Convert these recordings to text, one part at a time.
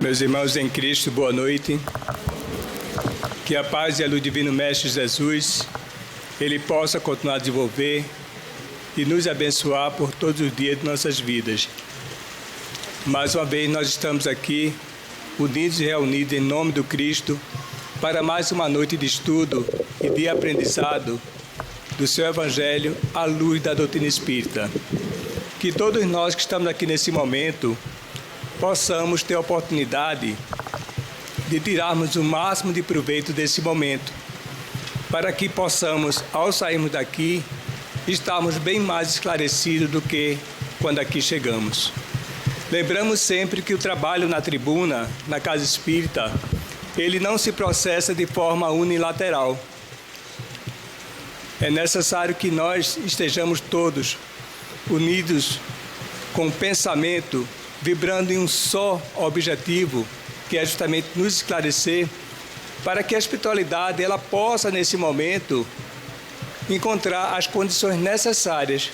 Meus irmãos em Cristo, boa noite. Que a paz e a luz do Divino Mestre Jesus, Ele possa continuar a desenvolver e nos abençoar por todos os dias de nossas vidas. Mais uma vez nós estamos aqui, unidos e reunidos em nome do Cristo, para mais uma noite de estudo e de aprendizado do seu Evangelho à luz da doutrina espírita. Que todos nós que estamos aqui nesse momento possamos ter a oportunidade de tirarmos o máximo de proveito desse momento, para que possamos, ao sairmos daqui, estarmos bem mais esclarecidos do que quando aqui chegamos. Lembramos sempre que o trabalho na tribuna, na casa espírita, ele não se processa de forma unilateral. É necessário que nós estejamos todos unidos com o pensamento, vibrando em um só objetivo, que é justamente nos esclarecer, para que a espiritualidade ela possa, nesse momento, encontrar as condições necessárias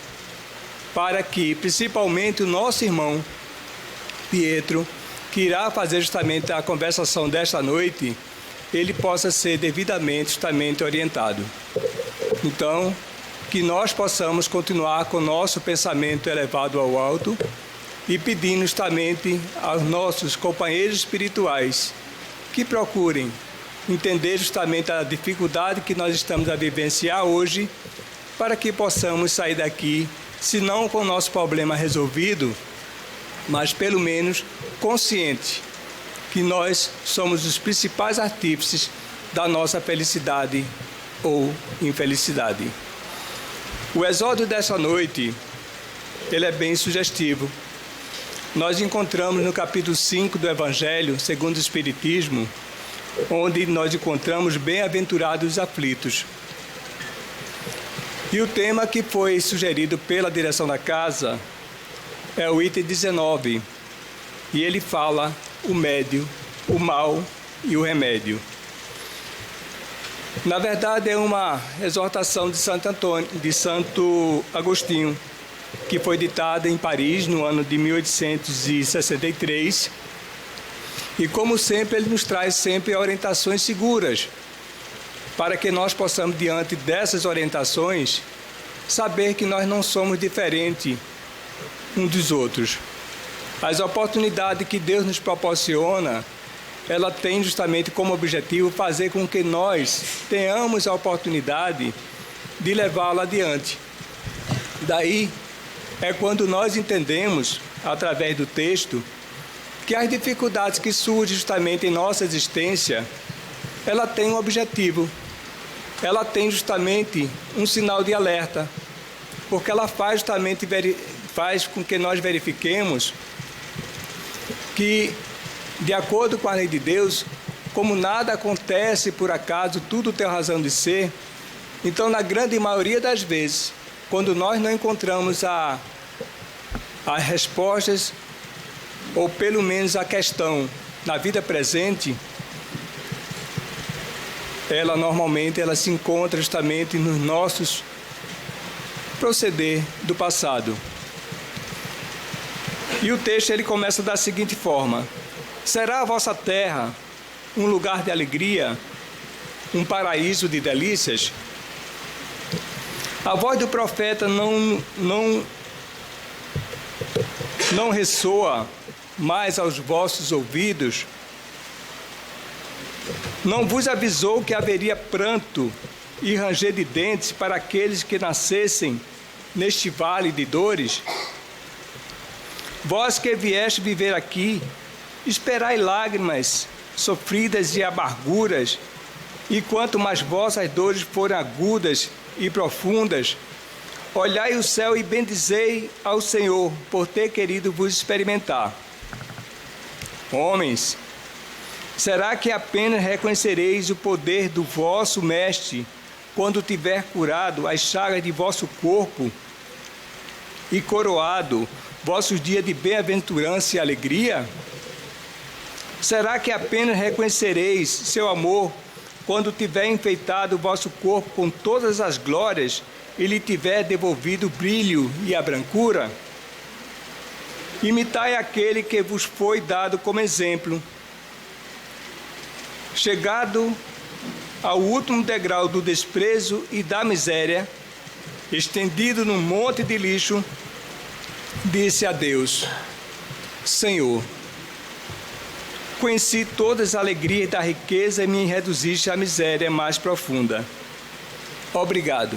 para que, principalmente, o nosso irmão Pietro, que irá fazer justamente a conversação desta noite, ele possa ser devidamente, justamente orientado. Então, que nós possamos continuar com o nosso pensamento elevado ao alto e pedindo justamente aos nossos companheiros espirituais que procurem entender justamente a dificuldade que nós estamos a vivenciar hoje, para que possamos sair daqui, se não com o nosso problema resolvido, mas pelo menos consciente que nós somos os principais artífices da nossa felicidade ou infelicidade. O exórdio dessa noite, ele é bem sugestivo. Nós encontramos no capítulo 5 do Evangelho, segundo o Espiritismo, onde nós encontramos bem-aventurados os aflitos. E o tema que foi sugerido pela direção da casa é o item 19, e ele fala o médio, o mal e o remédio. Na verdade, é uma exortação de Santo Agostinho, que foi ditada em Paris no ano de 1863. E como sempre, ele nos traz sempre orientações seguras, para que nós possamos, diante dessas orientações, saber que nós não somos diferentes uns dos outros. As oportunidades que Deus nos proporciona, ela tem justamente como objetivo fazer com que nós tenhamos a oportunidade de levá-la adiante. Daí é quando nós entendemos, através do texto, que as dificuldades que surgem justamente em nossa existência, ela tem um objetivo, ela tem justamente um sinal de alerta, porque ela faz com que nós verifiquemos que, de acordo com a lei de Deus, como nada acontece por acaso, tudo tem razão de ser. Então, na grande maioria das vezes, quando nós não encontramos as respostas, ou pelo menos a questão na vida presente, ela normalmente se encontra justamente nos nossos proceder do passado. E o texto ele começa da seguinte forma: será a vossa terra um lugar de alegria, um paraíso de delícias? A voz do profeta não ressoa mais aos vossos ouvidos? Não vos avisou que haveria pranto e ranger de dentes para aqueles que nascessem neste vale de dores? Vós que vieste viver aqui, esperai lágrimas sofridas e amarguras, e quanto mais vossas dores forem agudas e profundas, olhai o céu e bendizei ao Senhor por ter querido vos experimentar. Homens, será que apenas reconhecereis o poder do vosso Mestre quando tiver curado as chagas de vosso corpo e coroado vossos dias de bem-aventurança e alegria? Será que apenas reconhecereis seu amor quando tiver enfeitado o vosso corpo com todas as glórias e lhe tiver devolvido o brilho e a brancura? Imitai aquele que vos foi dado como exemplo, chegado ao último degrau do desprezo e da miséria, estendido num monte de lixo, disse a Deus: Senhor, conheci todas as alegrias da riqueza e me reduziste à miséria mais profunda. Obrigado.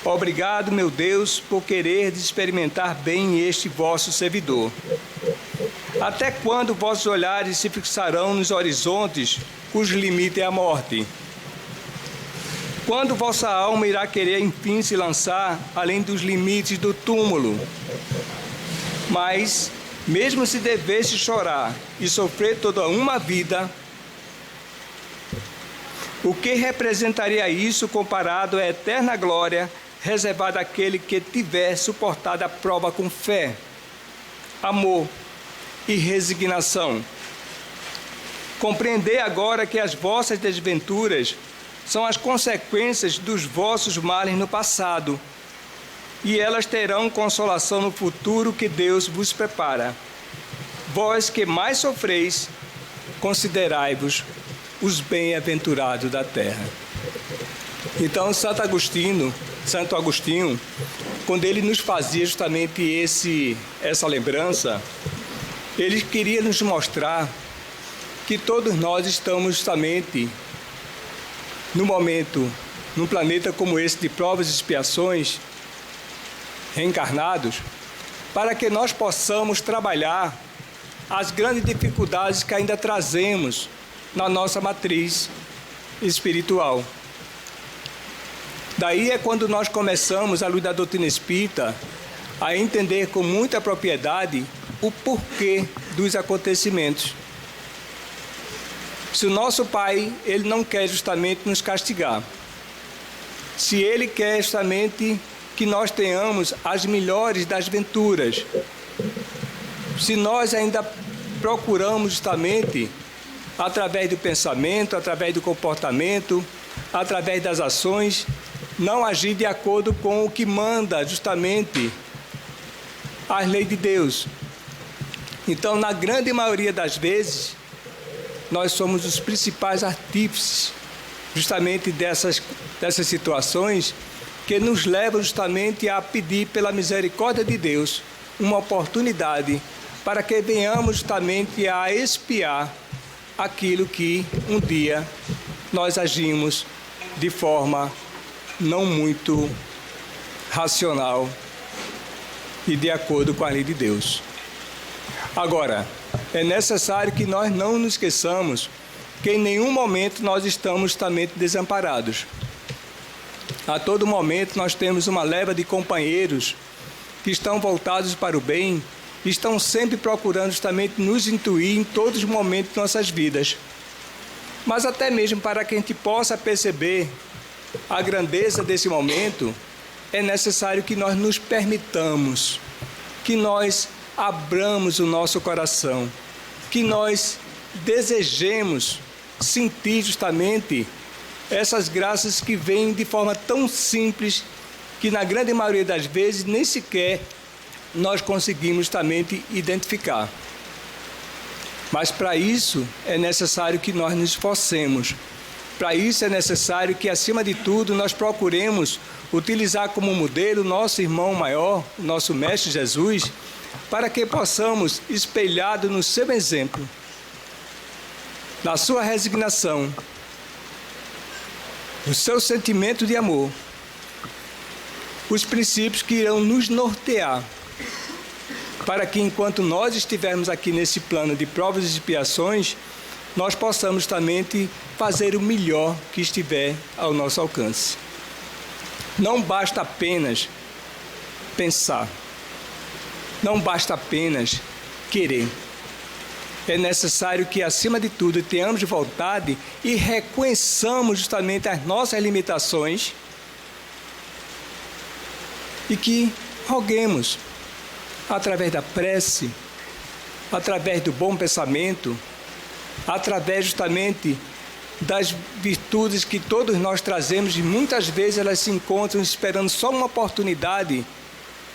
Obrigado, meu Deus, por querer experimentar bem este vosso servidor. Até quando vossos olhares se fixarão nos horizontes, cujo limite é a morte? Quando vossa alma irá querer, enfim, se lançar além dos limites do túmulo? Mas, mesmo se devesse chorar e sofrer toda uma vida, o que representaria isso comparado à eterna glória reservada àquele que tiver suportado a prova com fé, amor e resignação? Compreendei agora que as vossas desventuras são as consequências dos vossos males no passado, e elas terão consolação no futuro que Deus vos prepara. Vós que mais sofreis, considerai-vos os bem-aventurados da terra. Então, Santo Agostinho, quando ele nos fazia justamente essa lembrança, ele queria nos mostrar que todos nós estamos justamente no momento, num planeta como esse de provas e expiações, reencarnados, para que nós possamos trabalhar as grandes dificuldades que ainda trazemos na nossa matriz espiritual. Daí é quando nós começamos, à luz da doutrina espírita, a entender com muita propriedade o porquê dos acontecimentos. Se o nosso Pai, Ele não quer justamente nos castigar, se Ele quer justamente que nós tenhamos as melhores das venturas, se nós ainda procuramos justamente, através do pensamento, através do comportamento, através das ações, não agir de acordo com o que manda justamente as leis de Deus. Então, na grande maioria das vezes, nós somos os principais artífices justamente dessas situações que nos levam justamente a pedir pela misericórdia de Deus uma oportunidade para que venhamos justamente a expiar aquilo que um dia nós agimos de forma não muito racional e de acordo com a lei de Deus. Agora, é necessário que nós não nos esqueçamos que em nenhum momento nós estamos justamente desamparados. A todo momento nós temos uma leva de companheiros que estão voltados para o bem e estão sempre procurando justamente nos intuir em todos os momentos de nossas vidas. Mas até mesmo para que a gente possa perceber a grandeza desse momento, é necessário que nós nos permitamos, que nós abramos o nosso coração, que nós desejemos sentir justamente essas graças que vêm de forma tão simples que na grande maioria das vezes nem sequer nós conseguimos justamente identificar. Mas para isso é necessário que nós nos esforcemos. Para isso é necessário que, acima de tudo, nós procuremos utilizar como modelo o nosso irmão maior, o nosso Mestre Jesus, para que possamos, espelhado no seu exemplo, na sua resignação, no seu sentimento de amor, os princípios que irão nos nortear, para que, enquanto nós estivermos aqui nesse plano de provas e expiações, nós possamos justamente fazer o melhor que estiver ao nosso alcance. Não basta apenas pensar, não basta apenas querer. É necessário que, acima de tudo, tenhamos vontade e reconheçamos justamente as nossas limitações e que roguemos, através da prece, através do bom pensamento, através justamente das virtudes que todos nós trazemos, e muitas vezes elas se encontram esperando só uma oportunidade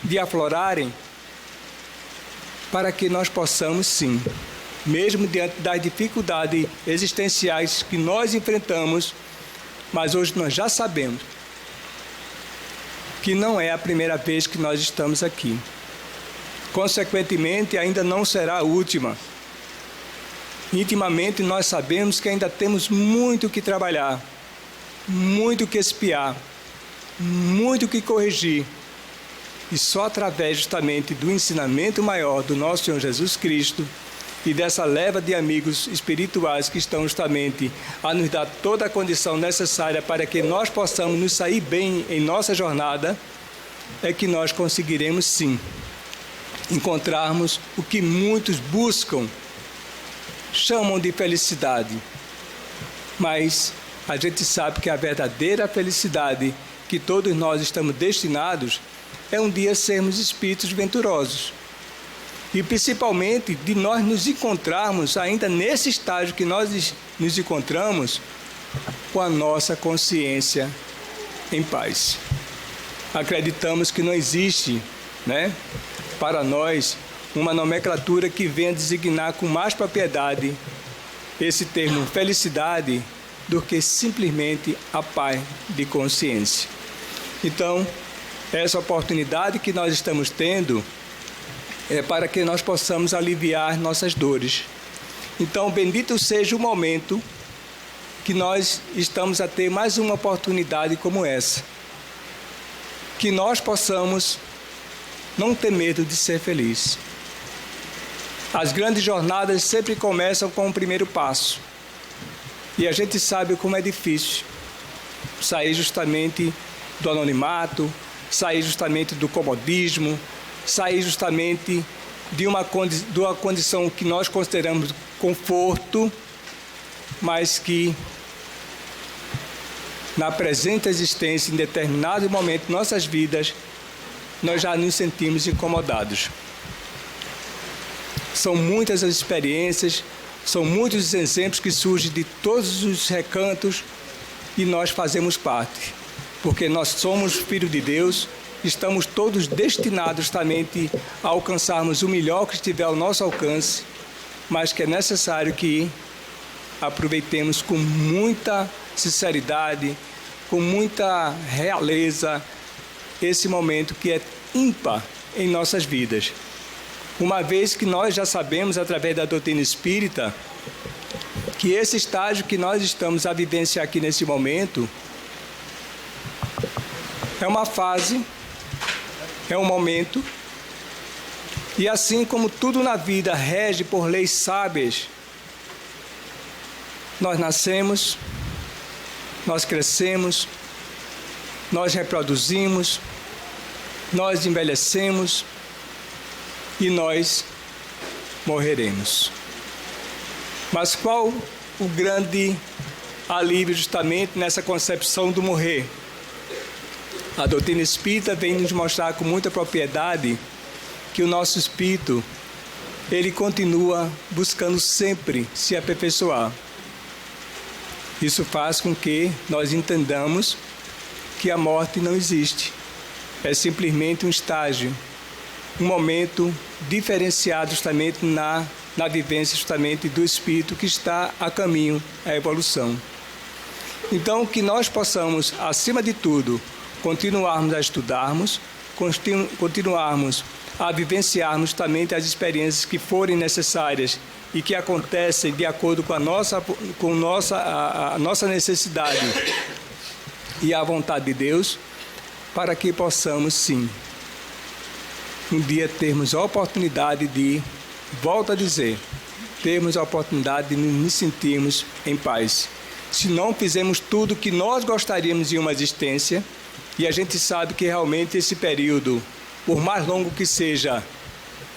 de aflorarem, para que nós possamos sim mesmo diante das dificuldades existenciais que nós enfrentamos, mas hoje nós já sabemos que não é a primeira vez que nós estamos aqui. Consequentemente, ainda não será a última. Intimamente, nós sabemos que ainda temos muito que trabalhar, muito que espiar, muito que corrigir. E só através justamente do ensinamento maior do nosso Senhor Jesus Cristo e dessa leva de amigos espirituais que estão justamente a nos dar toda a condição necessária para que nós possamos nos sair bem em nossa jornada, é que nós conseguiremos sim encontrarmos o que muitos buscam, chamam de felicidade. Mas a gente sabe que a verdadeira felicidade que todos nós estamos destinados é um dia sermos espíritos venturosos. E principalmente de nós nos encontrarmos ainda nesse estágio que nós nos encontramos com a nossa consciência em paz. Acreditamos que não existe, para nós, uma nomenclatura que venha designar com mais propriedade esse termo felicidade do que simplesmente a paz de consciência. Então, essa oportunidade que nós estamos tendo é para que nós possamos aliviar nossas dores. Então, bendito seja o momento que nós estamos a ter mais uma oportunidade como essa. Que nós possamos não ter medo de ser feliz. As grandes jornadas sempre começam com o primeiro passo. E a gente sabe como é difícil sair justamente do anonimato, sair justamente do comodismo, sair justamente de uma condição que nós consideramos conforto, mas que na presente existência, em determinado momento de nossas vidas, nós já nos sentimos incomodados. São muitas as experiências, são muitos os exemplos que surgem de todos os recantos e nós fazemos parte, porque nós somos filhos de Deus. Estamos todos destinados justamente a alcançarmos o melhor que estiver ao nosso alcance, mas que é necessário que aproveitemos com muita sinceridade, com muita realeza, esse momento que é ímpar em nossas vidas. Uma vez que nós já sabemos, através da doutrina espírita, que esse estágio que nós estamos a vivenciar aqui nesse momento é uma fase, é um momento, e assim como tudo na vida rege por leis sábias, nós nascemos, nós crescemos, nós reproduzimos, nós envelhecemos e nós morreremos. Mas qual o grande alívio justamente nessa concepção do morrer? A doutrina espírita vem nos mostrar com muita propriedade que o nosso espírito, ele continua buscando sempre se aperfeiçoar. Isso faz com que nós entendamos que a morte não existe. É simplesmente um estágio, um momento diferenciado justamente na vivência justamente do espírito que está a caminho à evolução. Então, que nós possamos, acima de tudo, continuarmos a estudarmos, continuarmos a vivenciarmos justamente as experiências que forem necessárias e que acontecem de acordo com a nossa necessidade e a vontade de Deus, para que possamos, sim, um dia termos a oportunidade de, volto a dizer, termos a oportunidade de nos sentirmos em paz. Se não fizermos tudo que nós gostaríamos em uma existência, e a gente sabe que realmente esse período, por mais longo que seja,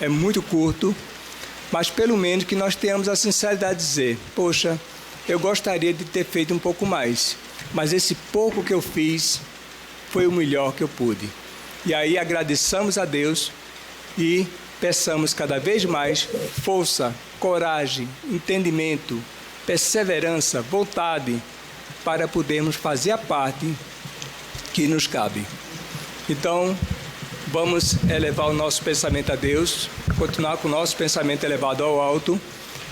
é muito curto, mas pelo menos que nós tenhamos a sinceridade de dizer, poxa, eu gostaria de ter feito um pouco mais, mas esse pouco que eu fiz foi o melhor que eu pude. E aí agradeçamos a Deus e peçamos cada vez mais força, coragem, entendimento, perseverança, vontade, para podermos fazer a parte que nos cabe. Então, vamos elevar o nosso pensamento a Deus, continuar com o nosso pensamento elevado ao alto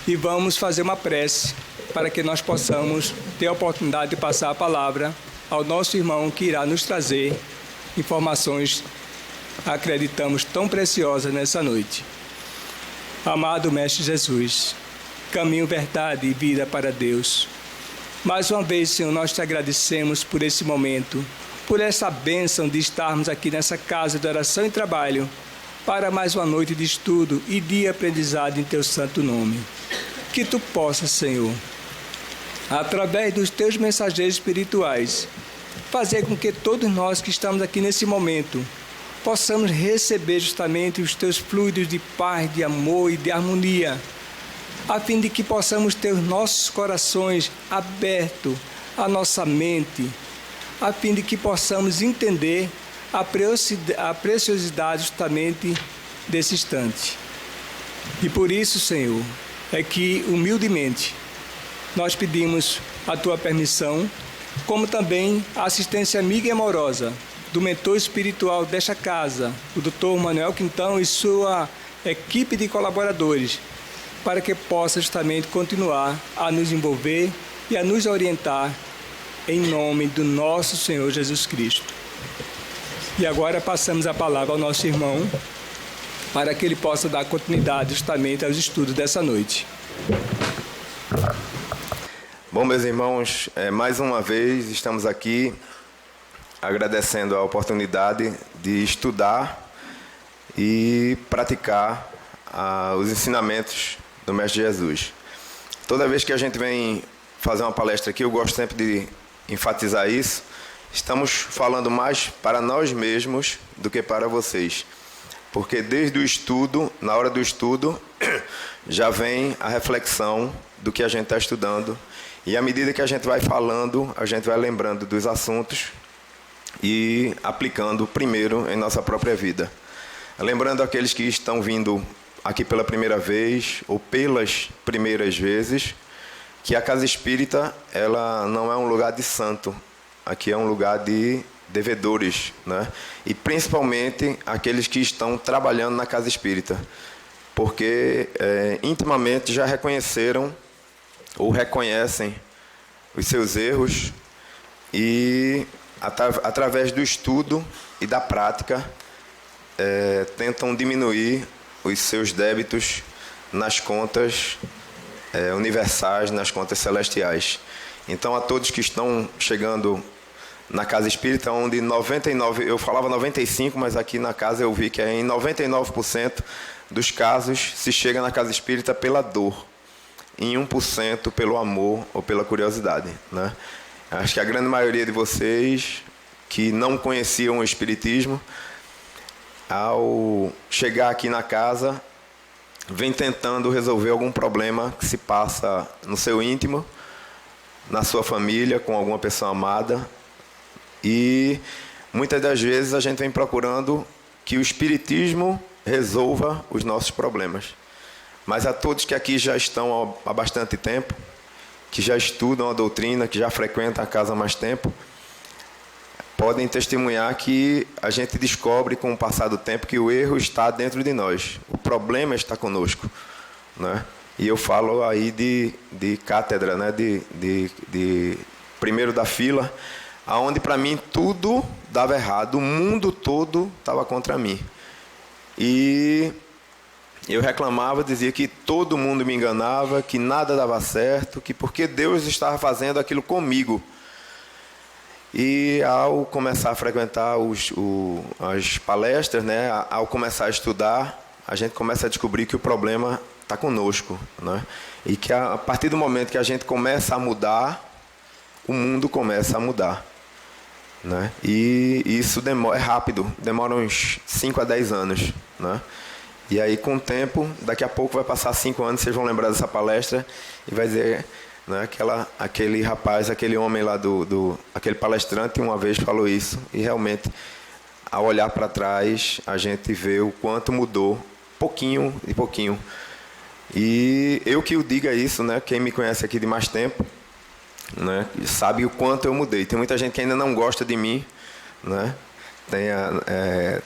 e vamos fazer uma prece para que nós possamos ter a oportunidade de passar a palavra ao nosso irmão que irá nos trazer informações, acreditamos, tão preciosas nessa noite. Amado Mestre Jesus, caminho, verdade e vida para Deus. Mais uma vez, Senhor, nós te agradecemos por esse momento, por essa bênção de estarmos aqui nessa casa de oração e trabalho, para mais uma noite de estudo e de aprendizado em teu santo nome. Que tu possas, Senhor, através dos teus mensageiros espirituais, fazer com que todos nós que estamos aqui nesse momento possamos receber justamente os teus fluidos de paz, de amor e de harmonia, a fim de que possamos ter os nossos corações abertos, a nossa mente, a fim de que possamos entender a preciosidade justamente desse instante. E por isso, Senhor, é que humildemente nós pedimos a tua permissão, como também a assistência amiga e amorosa do mentor espiritual desta casa, o Dr. Manuel Quintão e sua equipe de colaboradores, para que possa justamente continuar a nos envolver e a nos orientar em nome do nosso Senhor Jesus Cristo. E agora passamos a palavra ao nosso irmão, para que ele possa dar continuidade justamente aos estudos dessa noite. Bom, meus irmãos, mais uma vez estamos aqui agradecendo a oportunidade de estudar e praticar os ensinamentos do Mestre Jesus. Toda vez que a gente vem fazer uma palestra aqui, eu gosto sempre de enfatizar isso. Estamos falando mais para nós mesmos do que para vocês. Porque desde o estudo, na hora do estudo, já vem a reflexão do que a gente está estudando. E à medida que a gente vai falando, a gente vai lembrando dos assuntos e aplicando primeiro em nossa própria vida. Lembrando aqueles que estão vindo aqui pela primeira vez ou pelas primeiras vezes, que a Casa Espírita ela não é um lugar de santo. Aqui é um lugar de devedores, né? E principalmente aqueles que estão trabalhando na Casa Espírita, porque intimamente já reconheceram ou reconhecem os seus erros e através do estudo e da prática tentam diminuir os seus débitos nas contas universais, nas contas celestiais. Então, a todos que estão chegando na Casa Espírita, onde 99, eu falava 95, mas aqui na casa eu vi que em 99% dos casos se chega na Casa Espírita pela dor, em 1% pelo amor ou pela curiosidade, né? Acho que a grande maioria de vocês que não conheciam o Espiritismo, ao chegar aqui na casa, vem tentando resolver algum problema que se passa no seu íntimo, na sua família, com alguma pessoa amada. E muitas das vezes a gente vem procurando que o Espiritismo resolva os nossos problemas. Mas a todos que aqui já estão há bastante tempo, que já estudam a doutrina, que já frequentam a casa há mais tempo, podem testemunhar que a gente descobre com o passar do tempo que o erro está dentro de nós. O problema está conosco, né? E eu falo aí de cátedra, né? de primeiro da fila, aonde para mim tudo dava errado, o mundo todo estava contra mim. E eu reclamava, dizia que todo mundo me enganava, que nada dava certo, que porque Deus estava fazendo aquilo comigo. E ao começar a frequentar as palestras, né? Ao começar a estudar, a gente começa a descobrir que o problema está conosco, né? E que a partir do momento que a gente começa a mudar, o mundo começa a mudar, né? E isso é rápido, demora uns 5 a 10 anos, né? E aí, com o tempo, daqui a pouco vai passar 5 anos, vocês vão lembrar dessa palestra e vai dizer, né, aquele rapaz, aquele homem lá, aquele palestrante, uma vez falou isso. E realmente, ao olhar para trás, a gente vê o quanto mudou, pouquinho e pouquinho. E eu que o diga isso, né? Quem me conhece aqui de mais tempo, né, sabe o quanto eu mudei. Tem muita gente que ainda não gosta de mim, né?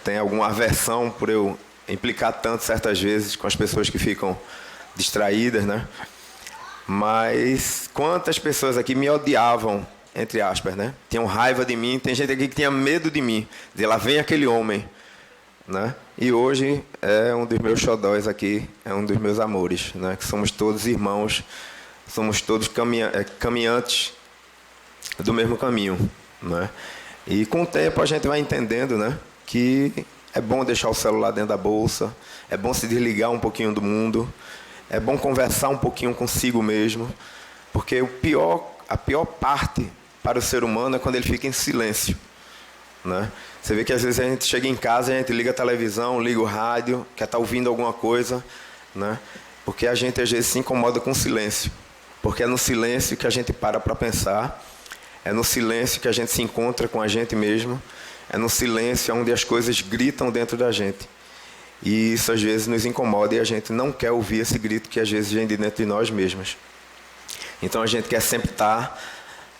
Tem alguma aversão por eu implicar tanto certas vezes com as pessoas que ficam distraídas, né? Mas quantas pessoas aqui me odiavam, entre aspas, né? Tinham raiva de mim, tem gente aqui que tinha medo de mim. De lá vem aquele homem, né? E hoje é um dos meus xodóis aqui, é um dos meus amores, né? Que somos todos irmãos, somos todos caminhantes do mesmo caminho, né? E com o tempo a gente vai entendendo, né? Que é bom deixar o celular dentro da bolsa, é bom se desligar um pouquinho do mundo, é bom conversar um pouquinho consigo mesmo, porque a pior parte para o ser humano é quando ele fica em silêncio, né? Você vê que às vezes a gente chega em casa e a gente liga a televisão, liga o rádio, quer estar ouvindo alguma coisa, né? Porque a gente às vezes se incomoda com o silêncio, porque é no silêncio que a gente para pensar, é no silêncio que a gente se encontra com a gente mesmo, é no silêncio onde as coisas gritam dentro da gente. E isso às vezes nos incomoda e a gente não quer ouvir esse grito que às vezes vem de dentro de nós mesmos. Então a gente quer sempre estar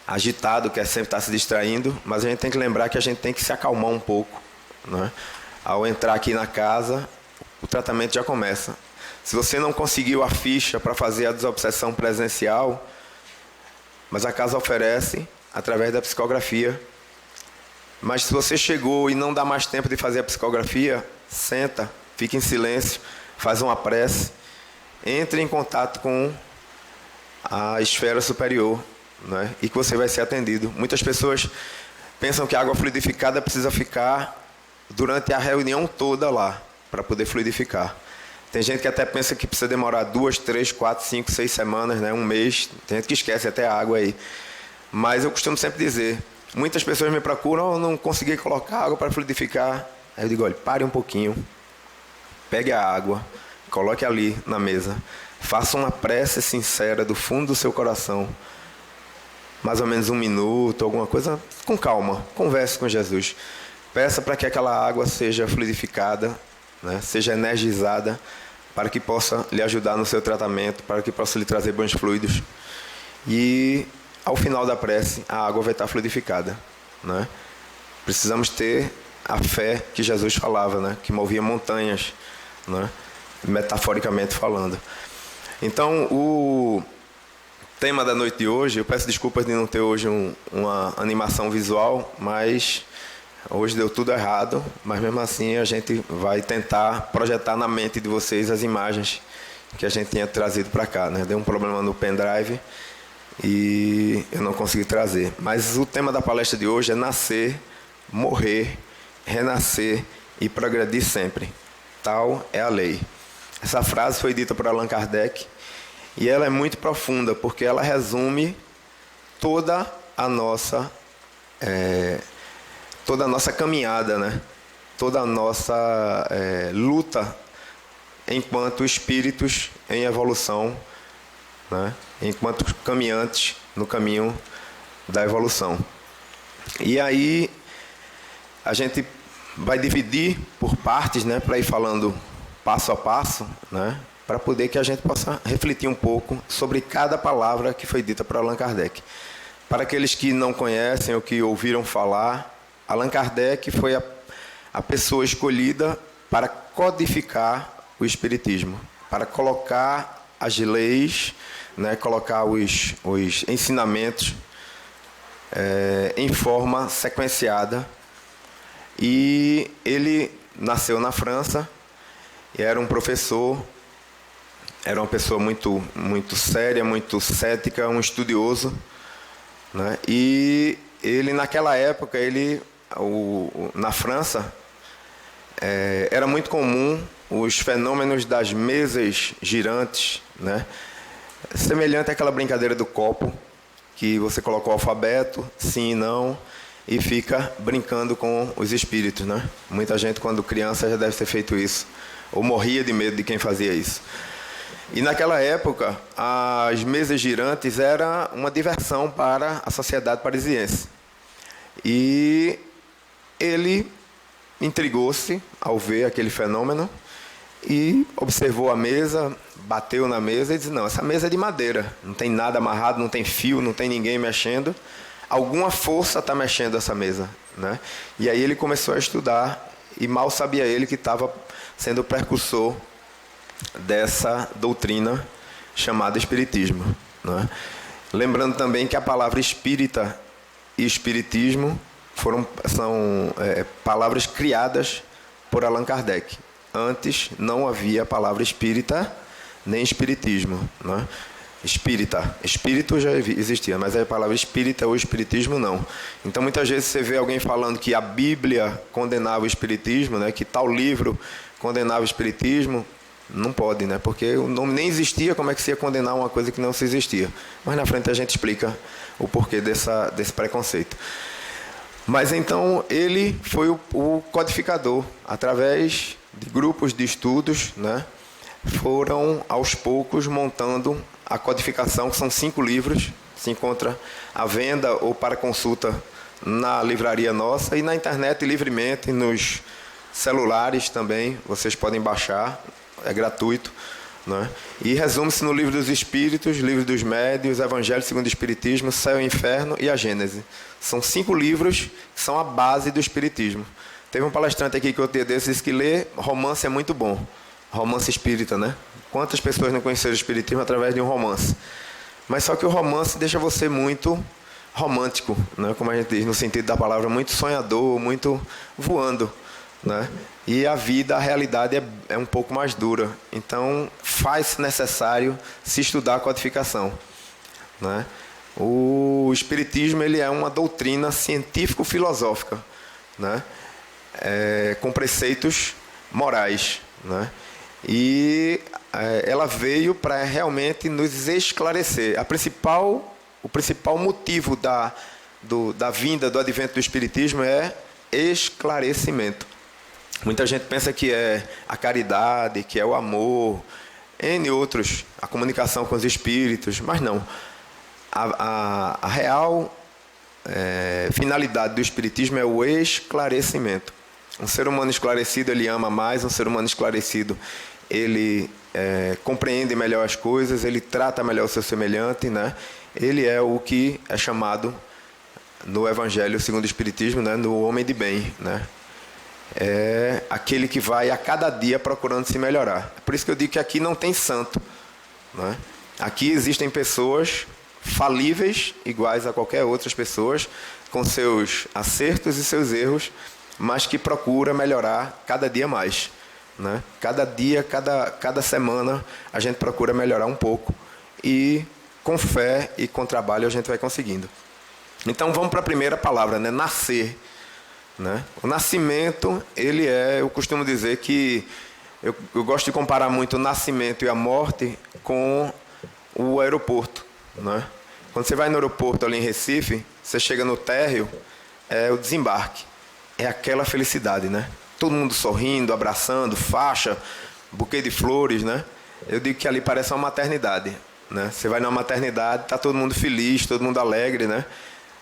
agitado, quer sempre estar se distraindo, mas a gente tem que lembrar que a gente tem que se acalmar um pouco, né? Ao entrar aqui na casa, o tratamento já começa. Se você não conseguiu a ficha para fazer a desobsessão presencial, mas a casa oferece através da psicografia. Mas se você chegou e não dá mais tempo de fazer a psicografia, senta, fica em silêncio, faz uma prece, entre em contato com a esfera superior, né? E que você vai ser atendido. Muitas pessoas pensam que a água fluidificada precisa ficar durante a reunião toda lá, para poder fluidificar. Tem gente que até pensa que precisa demorar 2, 3, 4, 5, 6 semanas, né? Um mês. Tem gente que esquece até a água aí. Mas eu costumo sempre dizer, muitas pessoas me procuram, eu não consegui colocar água para fluidificar. Aí eu digo, olha, pare um pouquinho, pegue a água, coloque ali na mesa, faça uma prece sincera do fundo do seu coração, mais ou menos 1 minuto, alguma coisa, com calma, converse com Jesus. Peça para que aquela água seja fluidificada, né, seja energizada, para que possa lhe ajudar no seu tratamento, para que possa lhe trazer bons fluidos. E ao final da prece, a água vai estar fluidificada, né? Precisamos ter a fé que Jesus falava, né? Que movia montanhas, né? Metaforicamente falando. Então, o tema da noite de hoje, eu peço desculpas de não ter hoje uma animação visual, mas hoje deu tudo errado, mas mesmo assim a gente vai tentar projetar na mente de vocês as imagens que a gente tinha trazido para cá, né? Deu um problema no pendrive e eu não consegui trazer. Mas o tema da palestra de hoje é nascer, morrer, renascer e progredir sempre. Tal é a lei. Essa frase foi dita por Allan Kardec e ela é muito profunda, porque ela resume toda a nossa caminhada, né? Toda a nossa luta enquanto espíritos em evolução, né? Enquanto caminhantes no caminho da evolução. E aí a gente vai dividir por partes, né, para ir falando passo a passo, né, para poder que a gente possa refletir um pouco sobre cada palavra que foi dita por Allan Kardec. Para aqueles que não conhecem ou que ouviram falar, Allan Kardec foi a pessoa escolhida para codificar o Espiritismo, para colocar as leis, né, colocar os ensinamentos em forma sequenciada. E ele nasceu na França e era um professor, era uma pessoa muito, muito séria, muito cética, um estudioso, né? E ele, naquela época, na França, era muito comum os fenômenos das mesas girantes, né? Semelhante àquela brincadeira do copo, que você coloca o alfabeto, sim e não, e fica brincando com os espíritos, né? Muita gente, quando criança, já deve ter feito isso, ou morria de medo de quem fazia isso. E naquela época, as mesas girantes era uma diversão para a sociedade parisiense. E ele intrigou-se ao ver aquele fenômeno e observou a mesa, bateu na mesa e disse, não, essa mesa é de madeira, não tem nada amarrado, não tem fio, não tem ninguém mexendo, alguma força está mexendo essa mesa, né? E aí ele começou a estudar e mal sabia ele que estava sendo o precursor dessa doutrina chamada Espiritismo, né? Lembrando também que a palavra espírita e espiritismo são palavras criadas por Allan Kardec. Antes não havia a palavra espírita nem espiritismo, né? Espírito já existia, mas a palavra espírita ou espiritismo não. Então muitas vezes você vê alguém falando que a Bíblia condenava o espiritismo, né? Que tal livro condenava o espiritismo. Não pode, né? Porque o nome nem existia, como é que se ia condenar uma coisa que não se existia? Mas na frente a gente explica o porquê desse preconceito. Mas então ele foi o codificador. Através de grupos de estudos, né? Foram aos poucos montando a codificação, que são 5 livros. Se encontra à venda ou para consulta na livraria nossa e na internet livremente, nos celulares também, vocês podem baixar. É gratuito, né? E resume-se no Livro dos Espíritos, Livro dos Médiuns, Evangelho segundo o Espiritismo, Céu e Inferno e a Gênese. São 5 livros que são a base do Espiritismo. Teve um palestrante aqui que eu dia desses disse que ler romance é muito bom. Romance espírita, né? Quantas pessoas não conheceram o Espiritismo através de um romance? Mas só que o romance deixa você muito romântico, né? Como a gente diz, no sentido da palavra, muito sonhador, muito voando, né? E a vida, a realidade é um pouco mais dura. Então, faz necessário se estudar a codificação, né? O Espiritismo ele é uma doutrina científico-filosófica, né? Com preceitos morais, né? E ela veio para realmente nos esclarecer. O principal motivo da vinda, do advento do Espiritismo é esclarecimento. Muita gente pensa que é a caridade, que é o amor, N outros, a comunicação com os espíritos, mas não. A real finalidade do Espiritismo é o esclarecimento. Um ser humano esclarecido, ele ama mais, um ser humano esclarecido, ele compreende melhor as coisas, ele trata melhor o seu semelhante, né? Ele é o que é chamado no Evangelho segundo o Espiritismo, né? No homem de bem, né? É aquele que vai a cada dia procurando se melhorar. Por isso que eu digo que aqui não tem santo, né? Aqui existem pessoas falíveis, iguais a qualquer outras pessoas, com seus acertos e seus erros, mas que procura melhorar cada dia mais, né? Cada dia, cada semana, a gente procura melhorar um pouco e com fé e com trabalho a gente vai conseguindo. Então vamos para a primeira palavra, né? Nascer. Né? O nascimento, eu costumo dizer que eu gosto de comparar muito o nascimento e a morte com o aeroporto, né? Quando você vai no aeroporto ali em Recife, você chega no térreo, é o desembarque, é aquela felicidade, né? Todo mundo sorrindo, abraçando, faixa, buquê de flores, né? Eu digo que ali parece uma maternidade, né? Você vai numa maternidade, está todo mundo feliz, todo mundo alegre, né?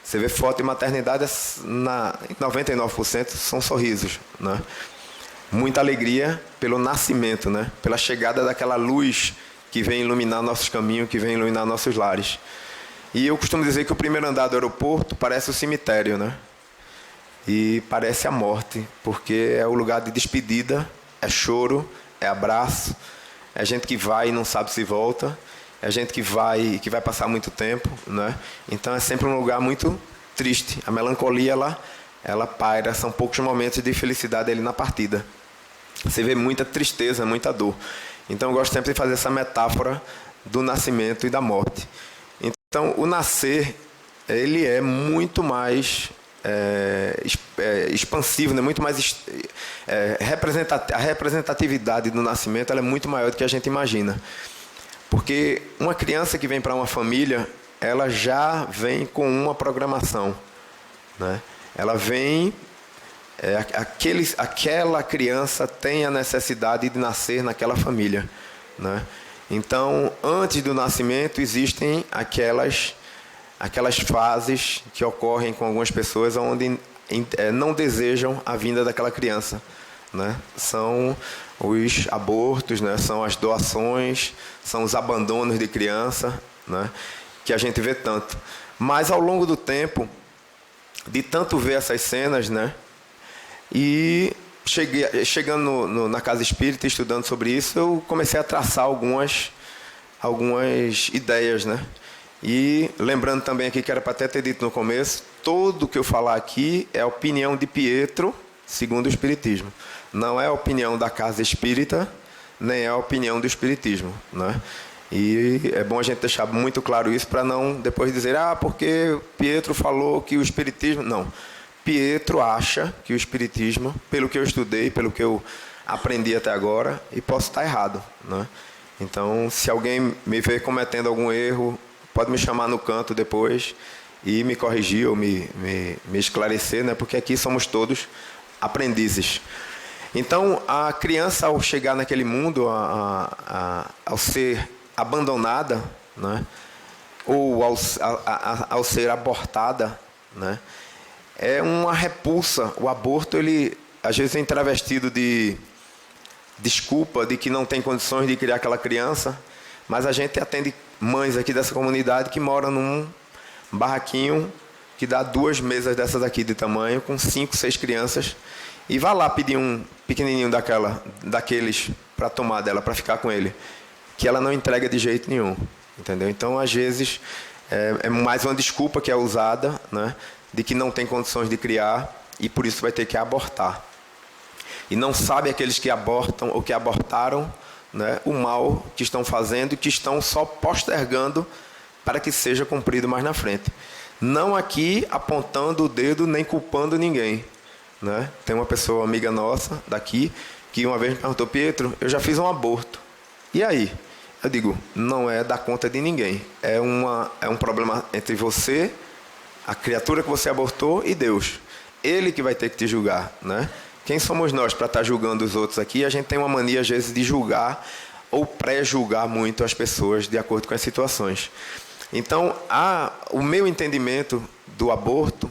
Você vê foto de maternidade, em 99% são sorrisos, né? Muita alegria pelo nascimento, né? Pela chegada daquela luz que vem iluminar nossos caminhos, que vem iluminar nossos lares. E eu costumo dizer que o primeiro andar do aeroporto parece o cemitério, né? E parece a morte, porque é o lugar de despedida, é choro, é abraço, é gente que vai e não sabe se volta. É gente que vai passar muito tempo, né? Então é sempre um lugar muito triste. A melancolia ela paira, são poucos momentos de felicidade ali na partida. Você vê muita tristeza, muita dor. Então eu gosto sempre de fazer essa metáfora do nascimento e da morte. Então o nascer, ele é muito mais expansivo, né? Muito mais a representatividade do nascimento ela é muito maior do que a gente imagina. Porque uma criança que vem para uma família, ela já vem com uma programação, né? Ela vem, aquela criança tem a necessidade de nascer naquela família, né? Então, antes do nascimento, existem aquelas fases que ocorrem com algumas pessoas onde não desejam a vinda daquela criança, né? São os abortos, né? São as doações, são os abandonos de criança, né? Que a gente vê tanto. Mas ao longo do tempo, de tanto ver essas cenas, né? E chegando na casa espírita, estudando sobre isso, eu comecei a traçar algumas ideias, né? E lembrando também aqui, que era para até ter dito no começo, tudo que eu falar aqui é a opinião de Pietro, segundo o Espiritismo. Não é a opinião da casa espírita, nem é a opinião do Espiritismo, né? E é bom a gente deixar muito claro isso, para não depois dizer, porque Pietro falou que o Espiritismo... Não. Pietro acha que o Espiritismo, pelo que eu estudei, pelo que eu aprendi até agora, e posso estar errado, né? Então, se alguém me vê cometendo algum erro, pode me chamar no canto depois e me corrigir ou me esclarecer, né? Porque aqui somos todos aprendizes. Então, a criança, ao chegar naquele mundo, ao ser abandonada, né? Ou ao ser abortada, né? É uma repulsa. O aborto, ele às vezes vem travestido de desculpa de que não tem condições de criar aquela criança, mas a gente atende mães aqui dessa comunidade que moram num barraquinho que dá 2 mesas dessas aqui de tamanho, com 5, 6 crianças, e vá lá pedir um pequenininho daqueles para tomar dela, para ficar com ele, que ela não entrega de jeito nenhum, entendeu? Então, às vezes, é mais uma desculpa que é usada, né, de que não tem condições de criar e por isso vai ter que abortar. E não sabe aqueles que abortam ou que abortaram, né, o mal que estão fazendo e que estão só postergando para que seja cumprido mais na frente. Não aqui apontando o dedo nem culpando ninguém, né? Tem uma pessoa amiga nossa daqui que uma vez me perguntou: Pietro, eu já fiz um aborto. E aí? Eu digo, não é da conta de ninguém. É um problema entre você, a criatura que você abortou, e Deus. Ele que vai ter que te julgar, né? Quem somos nós para estar julgando os outros aqui? A gente tem uma mania, às vezes, de julgar ou pré-julgar muito as pessoas de acordo com as situações. Então, o meu entendimento do aborto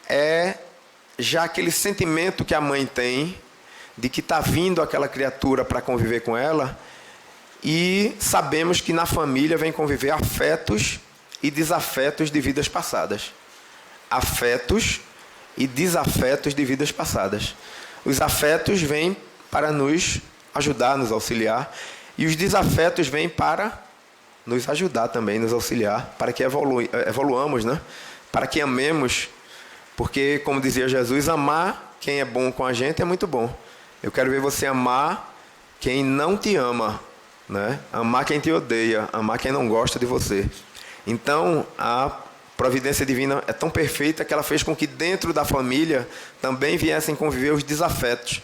é já aquele sentimento que a mãe tem de que está vindo aquela criatura para conviver com ela, e sabemos que na família vem conviver afetos e desafetos de vidas passadas. Afetos e desafetos de vidas passadas. Os afetos vêm para nos ajudar, nos auxiliar, e os desafetos vêm para nos ajudar também, nos auxiliar, para que evoluamos, né? Para que amemos, porque, como dizia Jesus, amar quem é bom com a gente é muito bom. Eu quero ver você amar quem não te ama, né? Amar quem te odeia, amar quem não gosta de você. Então, a providência divina é tão perfeita que ela fez com que dentro da família também viessem conviver os desafetos.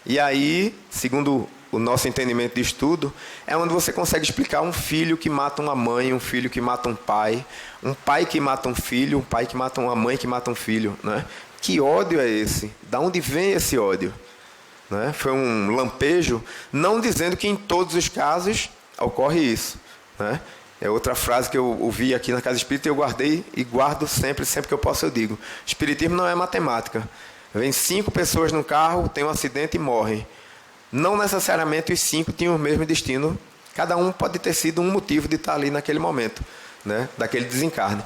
E aí, segundo o nosso entendimento de estudo, é onde você consegue explicar um filho que mata uma mãe, um filho que mata um pai que mata um filho, um pai que mata uma mãe que mata um filho, né? Que ódio é esse? Da onde vem esse ódio? Né? Foi um lampejo, não dizendo que em todos os casos ocorre isso, né? É outra frase que eu ouvi aqui na Casa Espírita e eu guardei e guardo sempre que eu posso eu digo. Espiritismo não é matemática. Vem 5 pessoas no carro, tem um acidente e morrem. Não necessariamente os 5 tinham o mesmo destino. Cada um pode ter sido um motivo de estar ali naquele momento, né? Daquele desencarne.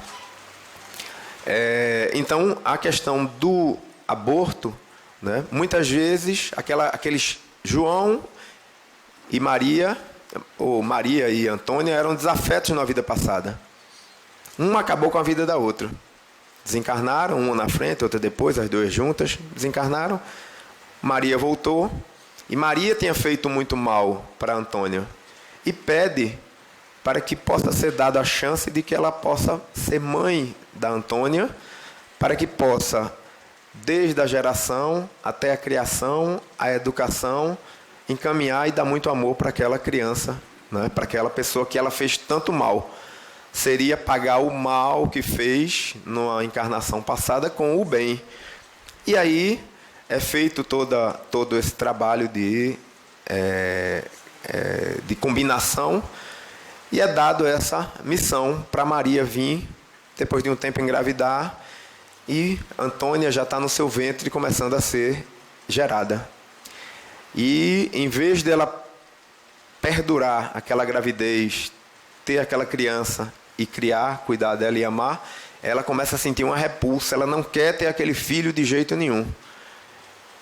Então, a questão do aborto, né? Muitas vezes, aqueles João e Maria, ou Maria e Antônia, eram desafetos na vida passada. Um acabou com a vida da outra. Desencarnaram, uma na frente, outra depois, as 2 juntas, desencarnaram. Maria voltou, e Maria tinha feito muito mal para Antônia, e pede para que possa ser dada a chance de que ela possa ser mãe da Antônia, para que possa, desde a geração até a criação, a educação, encaminhar e dar muito amor para aquela criança, né? Para aquela pessoa que ela fez tanto mal. Seria pagar o mal que fez numa encarnação passada com o bem. E aí é feito todo esse trabalho de combinação, e é dado essa missão para Maria vir, depois de um tempo engravidar, e Antônia já está no seu ventre começando a ser gerada. E em vez dela perdurar aquela gravidez, ter aquela criança e criar, cuidar dela e amar, ela começa a sentir uma repulsa. Ela não quer ter aquele filho de jeito nenhum.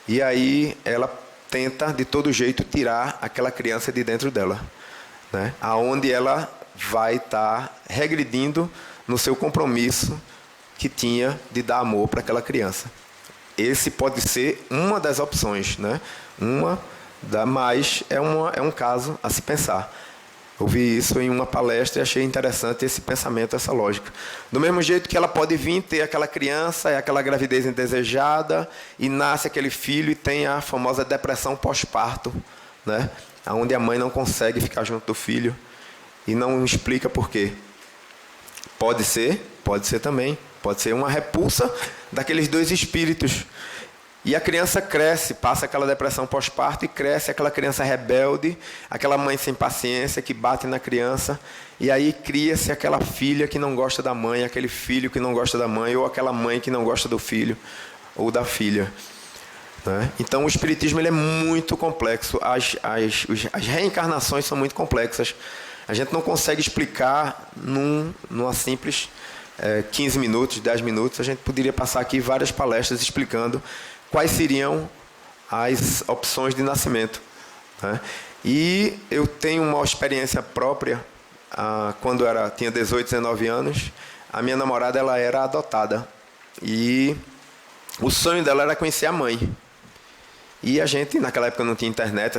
E aí ela tenta de todo jeito tirar aquela criança de dentro dela, né? Aonde ela vai estar regredindo no seu compromisso que tinha de dar amor para aquela criança. Esse pode ser uma das opções, né? Mas é um caso a se pensar. Ouvi isso em uma palestra e achei interessante esse pensamento, essa lógica. Do mesmo jeito que ela pode vir ter aquela criança, é aquela gravidez indesejada, e nasce aquele filho e tem a famosa depressão pós-parto, né? Onde a mãe não consegue ficar junto do filho e não explica por quê. Pode ser também. Pode ser uma repulsa daqueles dois espíritos. E a criança cresce, passa aquela depressão pós-parto e cresce aquela criança rebelde, aquela mãe sem paciência que bate na criança. E aí cria-se aquela filha que não gosta da mãe, aquele filho que não gosta da mãe, ou aquela mãe que não gosta do filho ou da filha, né? Então o espiritismo ele é muito complexo, as reencarnações são muito complexas. A gente não consegue explicar numa simples 15 minutos, 10 minutos. A gente poderia passar aqui várias palestras explicando quais seriam as opções de nascimento, né? E eu tenho uma experiência própria. Quando tinha 18, 19 anos, a minha namorada ela era adotada. E o sonho dela era conhecer a mãe. E a gente, naquela época, não tinha internet,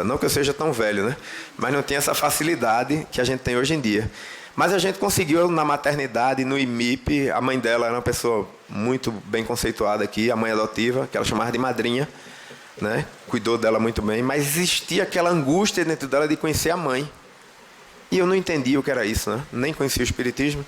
não que eu seja tão velho, né? Mas não tinha essa facilidade que a gente tem hoje em dia. Mas a gente conseguiu na maternidade, no IMIP, a mãe dela era uma pessoa muito bem conceituada aqui, a mãe adotiva, que ela chamava de madrinha, né? Cuidou dela muito bem, mas existia aquela angústia dentro dela de conhecer a mãe. E eu não entendia o que era isso, né? Nem conhecia o espiritismo.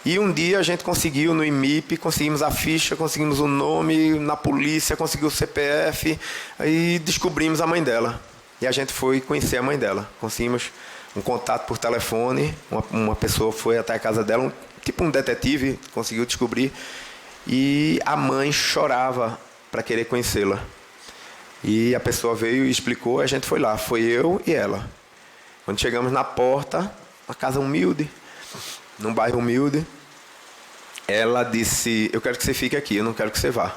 E um dia a gente conseguiu no IMIP, conseguimos a ficha, conseguimos o nome, na polícia, conseguiu o CPF, e descobrimos a mãe dela. E a gente foi conhecer a mãe dela. Conseguimos um contato por telefone, uma pessoa foi até a casa dela, tipo um detetive, conseguiu descobrir, e a mãe chorava para querer conhecê-la. E a pessoa veio e explicou, a gente foi lá, foi eu e ela. Quando chegamos na porta, uma casa humilde, num bairro humilde, ela disse: eu quero que você fique aqui, eu não quero que você vá.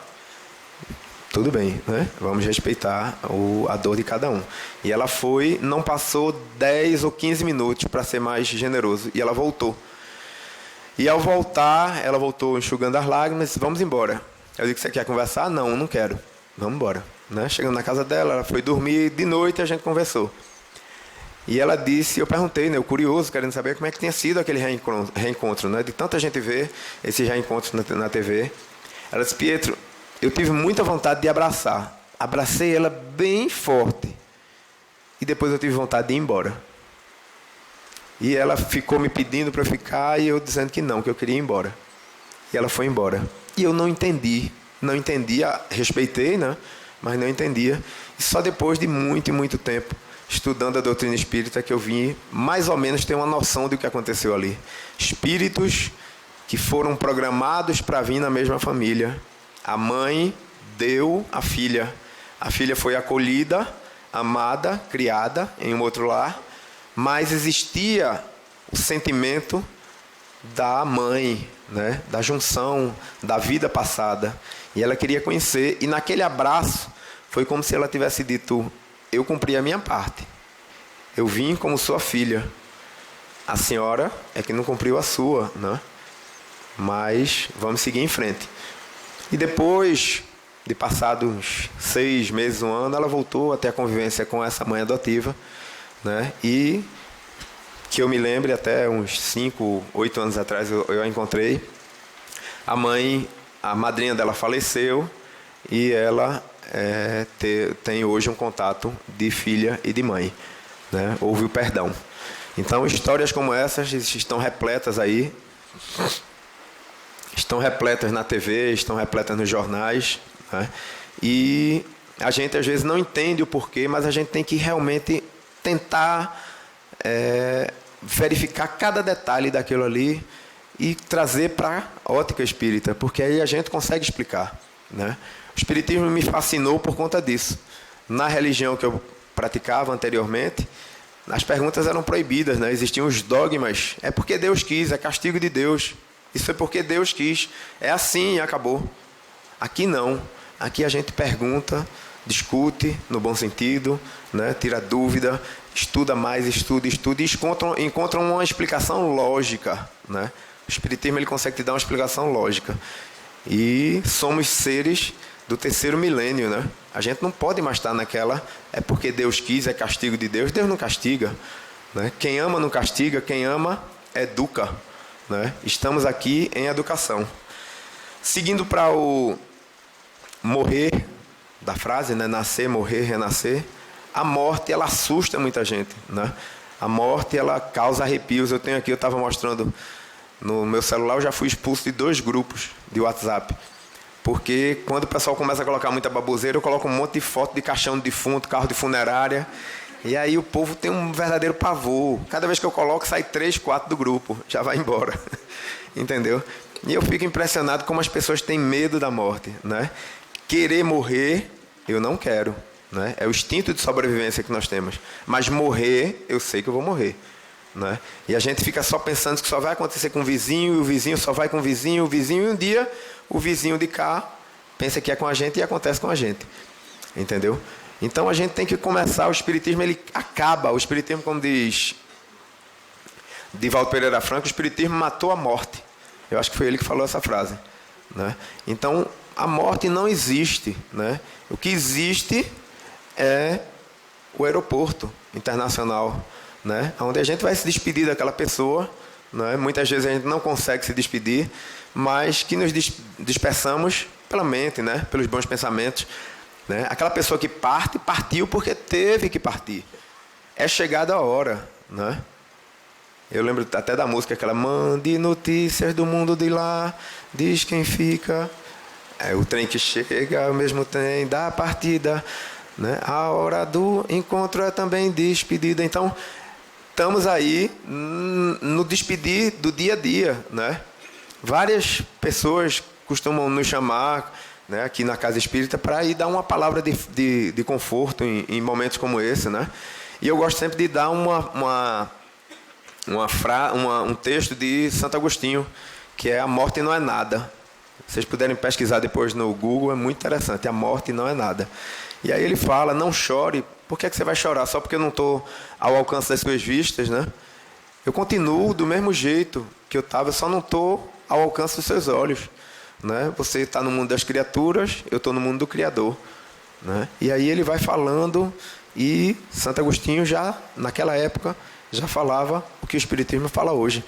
Tudo bem, né? Vamos respeitar a dor de cada um. E ela foi, não passou 10 ou 15 minutos, para ser mais generoso, e ela voltou. E ao voltar, ela voltou enxugando as lágrimas e disse: vamos embora. Eu disse: você quer conversar? Não, não quero. Vamos embora. Né? Chegando na casa dela, ela foi dormir, de noite a gente conversou. E ela disse, eu perguntei, né, eu curioso, querendo saber como é que tinha sido aquele reencontro, né, de tanta gente ver esses reencontros na TV. Ela disse: Pietro, eu tive muita vontade de abraçar. Abracei ela bem forte. E depois eu tive vontade de ir embora. E ela ficou me pedindo para eu ficar e eu dizendo que não, que eu queria ir embora. E ela foi embora. E eu não entendia, respeitei, né, mas não entendia. E só depois de muito e muito tempo, estudando a doutrina espírita, que eu vim mais ou menos ter uma noção do que aconteceu ali. Espíritos que foram programados para vir na mesma família. A mãe deu a filha foi acolhida, amada, criada em um outro lar, mas existia o sentimento da mãe, né? Da junção, da vida passada, e ela queria conhecer, e naquele abraço foi como se ela tivesse dito: eu cumpri a minha parte. Eu vim como sua filha. A senhora é que não cumpriu a sua, né? Mas vamos seguir em frente. E depois de passados 6 meses, 1 ano, ela voltou a ter a convivência com essa mãe adotiva, né? E que eu me lembre, até uns 5, 8 anos atrás eu a encontrei. A madrinha dela faleceu e ela tem hoje um contato de filha e de mãe, né? Houve o perdão. Então, histórias como essas estão repletas aí, estão repletas na TV, estão repletas nos jornais, né? E a gente às vezes não entende o porquê, mas a gente tem que realmente tentar verificar cada detalhe daquilo ali e trazer para a ótica espírita, porque aí a gente consegue explicar, né? O espiritismo me fascinou por conta disso. Na religião que eu praticava anteriormente, as perguntas eram proibidas, né? Existiam os dogmas. É porque Deus quis, é castigo de Deus. Isso é porque Deus quis. É assim e acabou. Aqui não. Aqui a gente pergunta, discute no bom sentido, né? Tira dúvida, estuda mais, estuda e encontra uma explicação lógica, né? O Espiritismo ele consegue te dar uma explicação lógica. E somos seres do terceiro milênio, né? A gente não pode mais estar naquela, é porque Deus quis, é castigo de Deus. Deus não castiga, né? Quem ama não castiga, quem ama educa, né? Estamos aqui em educação. Seguindo para o morrer, da frase, né? Nascer, morrer, renascer. A morte, ela assusta muita gente, né? A morte, ela causa arrepios. Eu estava mostrando no meu celular, eu já fui expulso de 2 grupos de WhatsApp. Porque quando o pessoal começa a colocar muita baboseira, eu coloco um monte de foto de caixão de defunto, carro de funerária. E aí o povo tem um verdadeiro pavor. Cada vez que eu coloco, sai 3, 4 do grupo. Já vai embora. Entendeu? E eu fico impressionado como as pessoas têm medo da morte, né? Querer morrer, eu não quero, né? É o instinto de sobrevivência que nós temos. Mas morrer, eu sei que eu vou morrer, né? E a gente fica só pensando que só vai acontecer com o vizinho, e o vizinho só vai com o vizinho, e um dia o vizinho de cá pensa que é com a gente e acontece com a gente. Entendeu? Então a gente tem que começar, o Espiritismo ele acaba, o Espiritismo, como diz Divaldo Pereira Franco, o Espiritismo matou a morte. Eu acho que foi ele que falou essa frase, né? Então a morte não existe, né? O que existe é o aeroporto internacional, né? Onde a gente vai se despedir daquela pessoa, né? Muitas vezes a gente não consegue se despedir, mas que nos dispersamos pela mente, né? Pelos bons pensamentos, né? Aquela pessoa que partiu porque teve que partir. É chegada a hora, né? Eu lembro até da música, aquela mande notícias do mundo de lá, diz quem fica. É o trem que chega, o mesmo trem da partida, né? A hora do encontro é também despedida. Então, estamos aí no despedir do dia a dia, né? Várias pessoas costumam nos chamar, né, aqui na Casa Espírita para ir dar uma palavra de conforto em momentos como esse, né? E eu gosto sempre de dar um texto de Santo Agostinho, que é A Morte Não É Nada. Se vocês puderem pesquisar depois no Google, é muito interessante. A morte não é nada. E aí ele fala, não chore. Por que você vai chorar? Só porque eu não estou ao alcance das suas vistas, né? Eu continuo do mesmo jeito que eu estava, só não estou ao alcance dos seus olhos, né? Você está no mundo das criaturas, eu estou no mundo do Criador, né? E aí ele vai falando, e Santo Agostinho já, naquela época, já falava o que o Espiritismo fala hoje,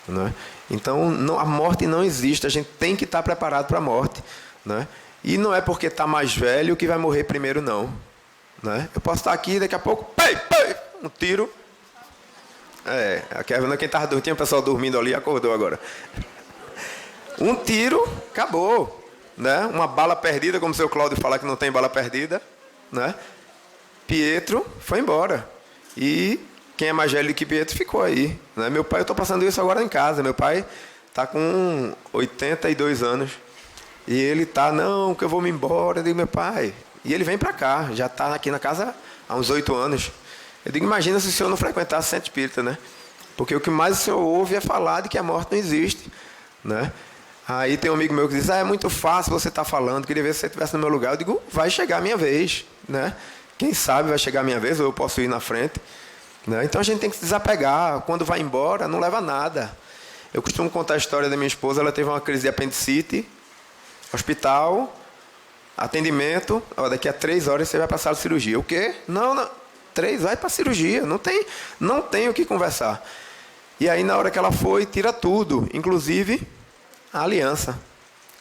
né? Então, a morte não existe, a gente tem que estar preparado para a morte, né? E não é porque está mais velho que vai morrer primeiro, não, né? Eu posso estar aqui, daqui a pouco, um tiro. Quem estava dormindo, tinha o pessoal dormindo ali, acordou agora. Um tiro, acabou, né? Uma bala perdida, como o seu Cláudio fala que não tem bala perdida, né? Pietro foi embora. E quem é mais velho do que Pietro ficou aí, né? Meu pai, eu estou passando isso agora em casa. Meu pai está com 82 anos. E ele está, não, que eu vou me embora. Eu digo, meu pai. E ele vem para cá, já está aqui na casa há uns 8 anos. Eu digo, imagina se o senhor não frequentasse Centro Espírita, né? Porque o que mais o senhor ouve é falar de que a morte não existe, né? Aí tem um amigo meu que diz, é muito fácil você estar falando, queria ver se você estivesse no meu lugar. Eu digo, vai chegar a minha vez, né? Quem sabe vai chegar a minha vez, ou eu posso ir na frente, né? Então a gente tem que se desapegar. Quando vai embora, não leva nada. Eu costumo contar a história da minha esposa. Ela teve uma crise de apendicite, hospital, atendimento, daqui a 3 horas você vai para a sala de cirurgia. O quê? Não, 3, vai para a cirurgia, não tem o que conversar. E aí na hora que ela foi, tira tudo, inclusive a aliança.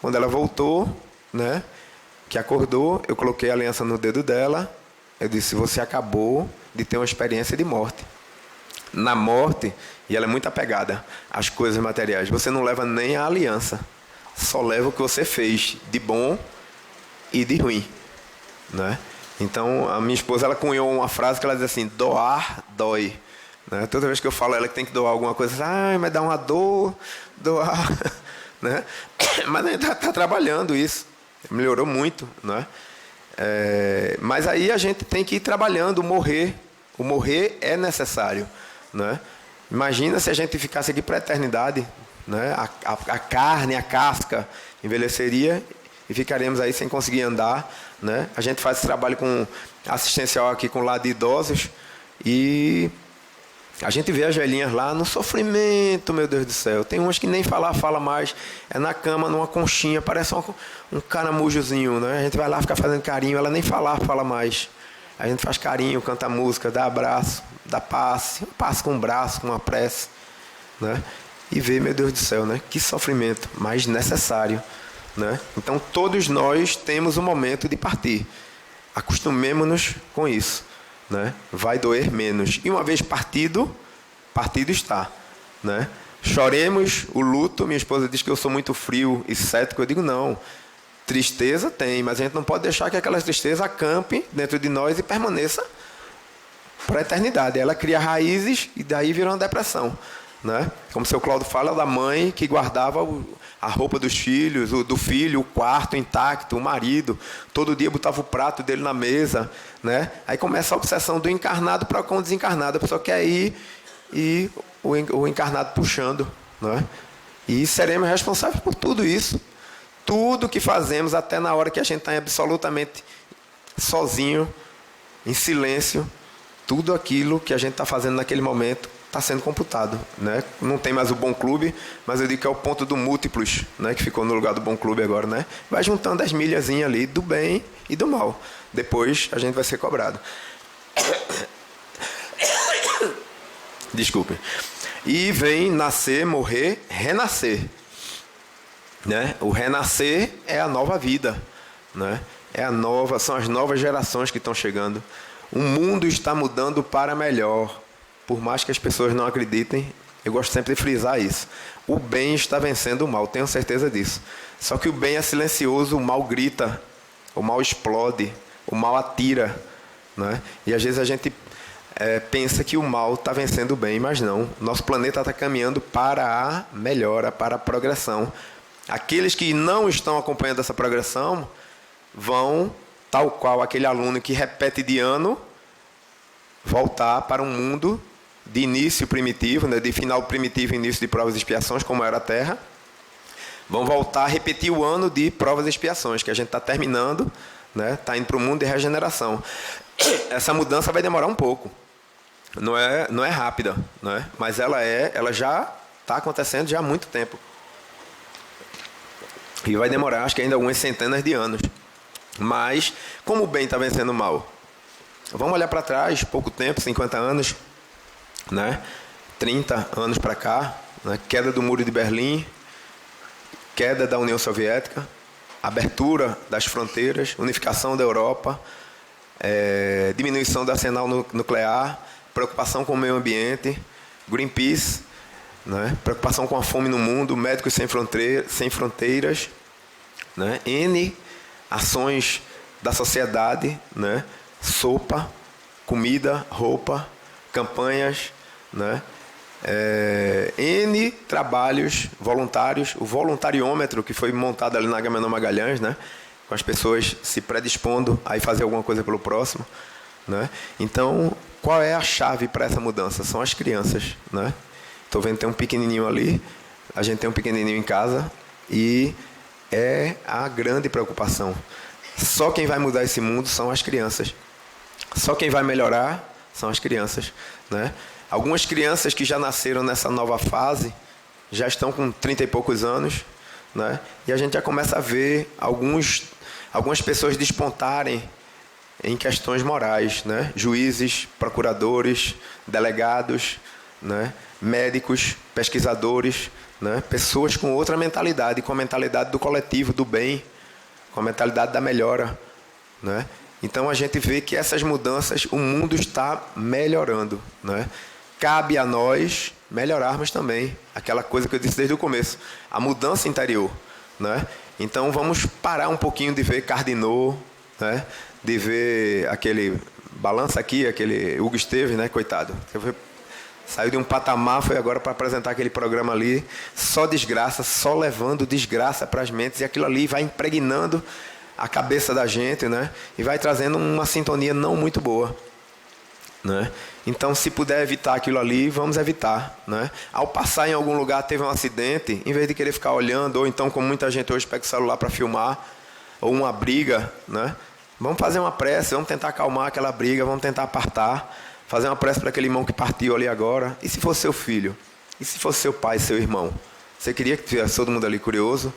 Quando ela voltou, né, que acordou, eu coloquei a aliança no dedo dela. Eu disse, você acabou de ter uma experiência de morte. Na morte, e ela é muito apegada às coisas materiais, você não leva nem a aliança, só leva o que você fez de bom e de ruim, né? Então a minha esposa, ela cunhou uma frase que ela diz assim, doar dói, né? Toda vez que eu falo a ela que tem que doar alguma coisa, mas dá uma dor, doar, né? Mas a gente está trabalhando isso, melhorou muito, né? Mas aí a gente tem que ir trabalhando. O morrer é necessário, né? Imagina se a gente ficasse aqui para a eternidade, né? A carne, a casca envelheceria e ficaremos aí sem conseguir andar, né? A gente faz esse trabalho com assistencial aqui com o lado de idosos e a gente vê as velhinhas lá no sofrimento, meu Deus do céu. Tem umas que nem fala mais, é na cama, numa conchinha, parece um caramujozinho, né? A gente vai lá ficar fazendo carinho, ela nem fala mais. A gente faz carinho, canta música, dá abraço, dá passe, um passe com um braço, com uma prece, né? E vê, meu Deus do céu, né? Que sofrimento, mas necessário, né? Então todos nós temos um momento de partir. Acostumemo-nos com isso, né? Vai doer menos. E uma vez partido está, né? Choremos o luto. Minha esposa diz que eu sou muito frio e cético. Eu digo não. Tristeza tem, mas a gente não pode deixar que aquela tristeza acampe dentro de nós e permaneça para a eternidade. Ela cria raízes e daí vira uma depressão, né? Como o seu Cláudio fala da mãe que guardava a roupa dos filhos, do filho, o quarto intacto, o marido, todo dia botava o prato dele na mesa, né? Aí começa a obsessão do encarnado para com o desencarnado. A pessoa quer ir e o encarnado puxando, né? E seremos responsáveis por tudo isso. Tudo que fazemos, até na hora que a gente está absolutamente sozinho, em silêncio, tudo aquilo que a gente está fazendo naquele momento está sendo computado, né? Não tem mais o Bom Clube, mas eu digo que é o ponto do múltiplos, né? Que ficou no lugar do Bom Clube agora, né? Vai juntando as milhazinhas ali do bem e do mal. Depois a gente vai ser cobrado. Desculpe. E vem nascer, morrer, renascer. Né? O renascer é a nova vida, né? São as novas gerações que estão chegando. O mundo está mudando para melhor. Por mais que as pessoas não acreditem, eu gosto sempre de frisar isso. O bem está vencendo o mal, tenho certeza disso. Só que o bem é silencioso, o mal grita, o mal explode, o mal atira, né? E às vezes a gente pensa que o mal está vencendo o bem, mas não. Nosso planeta está caminhando para a melhora, para a progressão. Aqueles que não estão acompanhando essa progressão vão, tal qual aquele aluno que repete de ano, voltar para um mundo de início primitivo, né, de final primitivo e início de provas e expiações, como era a Terra. Vão voltar a repetir o ano de provas e expiações, que a gente está terminando, né, está indo para o mundo de regeneração. Essa mudança vai demorar um pouco. Não é rápida, né, mas ela já está acontecendo já há muito tempo. E vai demorar, acho que ainda algumas centenas de anos. Mas, como o bem está vencendo o mal? Vamos olhar para trás, pouco tempo, 50 anos, né? 30 anos para cá, né? Queda do Muro de Berlim, queda da União Soviética, abertura das fronteiras, unificação da Europa, diminuição do arsenal nuclear, preocupação com o meio ambiente, Greenpeace, né? Preocupação com a fome no mundo, Médicos Sem Fronteiras, né? N ações da sociedade, né? Sopa, comida, roupa, campanhas, né? N trabalhos voluntários, o voluntariômetro que foi montado ali na Agamenon Magalhães, né? Com as pessoas se predispondo a ir fazer alguma coisa pelo próximo, né? Então, qual é a chave para essa mudança? São as crianças, né? Estou vendo que tem um pequenininho ali, a gente tem um pequenininho em casa e é a grande preocupação. Só quem vai mudar esse mundo são as crianças. Só quem vai melhorar são as crianças, né? Algumas crianças que já nasceram nessa nova fase já estão com 30 e poucos anos, né? E a gente já começa a ver algumas pessoas despontarem em questões morais, né? Juízes, procuradores, delegados, né? Médicos, pesquisadores, né? Pessoas com outra mentalidade, com a mentalidade do coletivo, do bem, com a mentalidade da melhora, né? Então a gente vê que essas mudanças, o mundo está melhorando, né? Cabe a nós melhorarmos também aquela coisa que eu disse desde o começo, a mudança interior, né? Então vamos parar um pouquinho de ver Cardinô, né? De ver aquele balança aqui, aquele Hugo Esteves, né? Coitado. Saiu de um patamar, foi agora para apresentar aquele programa ali, só desgraça, só levando desgraça para as mentes, e aquilo ali vai impregnando a cabeça da gente, né? E vai trazendo uma sintonia não muito boa, né? Então, se puder evitar aquilo ali, vamos evitar, né? Ao passar em algum lugar, teve um acidente, em vez de querer ficar olhando, ou então, como muita gente hoje pega o celular para filmar, ou uma briga, né? Vamos fazer uma prece, vamos tentar acalmar aquela briga, vamos tentar apartar, fazer uma prece para aquele irmão que partiu ali agora. E se fosse seu filho? E se fosse seu pai, seu irmão? Você queria que tivesse todo mundo ali curioso,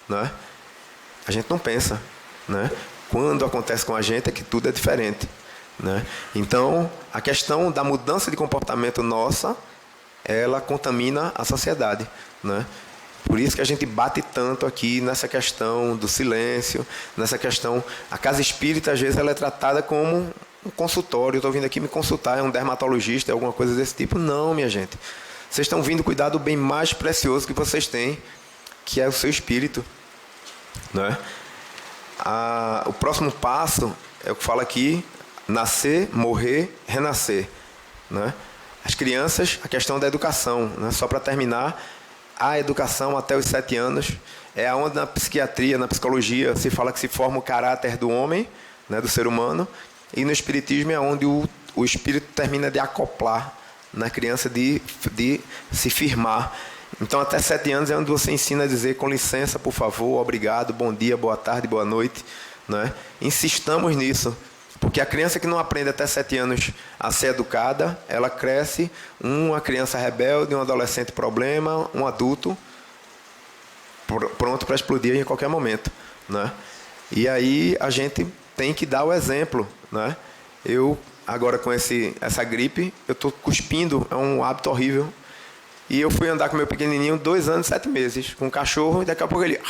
né? A gente não pensa, né? Quando acontece com a gente é que tudo é diferente, né? Então, a questão da mudança de comportamento nossa, ela contamina a sociedade, né? Por isso que a gente bate tanto aqui nessa questão do silêncio, nessa questão... A casa espírita, às vezes, ela é tratada como um consultório. Eu estou vindo aqui me consultar, é um dermatologista, é alguma coisa desse tipo. Não, minha gente. Vocês estão vindo cuidar do bem mais precioso que vocês têm, que é o seu espírito, né? O próximo passo é o que fala aqui: nascer, morrer, renascer, né? As crianças, a questão da educação, né? Só para terminar, a educação até os 7 anos é onde na psiquiatria, na psicologia, se fala que se forma o caráter do homem, né, do ser humano, e no espiritismo é onde o espírito termina de acoplar na criança, de se firmar. Então, até 7 anos é onde você ensina a dizer com licença, por favor, obrigado, bom dia, boa tarde, boa noite, né? Insistamos nisso, porque a criança que não aprende até 7 anos a ser educada, ela cresce uma criança rebelde, um adolescente problema, um adulto pronto para explodir em qualquer momento, né? E aí a gente tem que dar o exemplo, né? Eu, agora com essa gripe, eu estou cuspindo, é um hábito horrível. E eu fui andar com meu pequenininho 2 anos e 7 meses, com um cachorro, e daqui a pouco ele...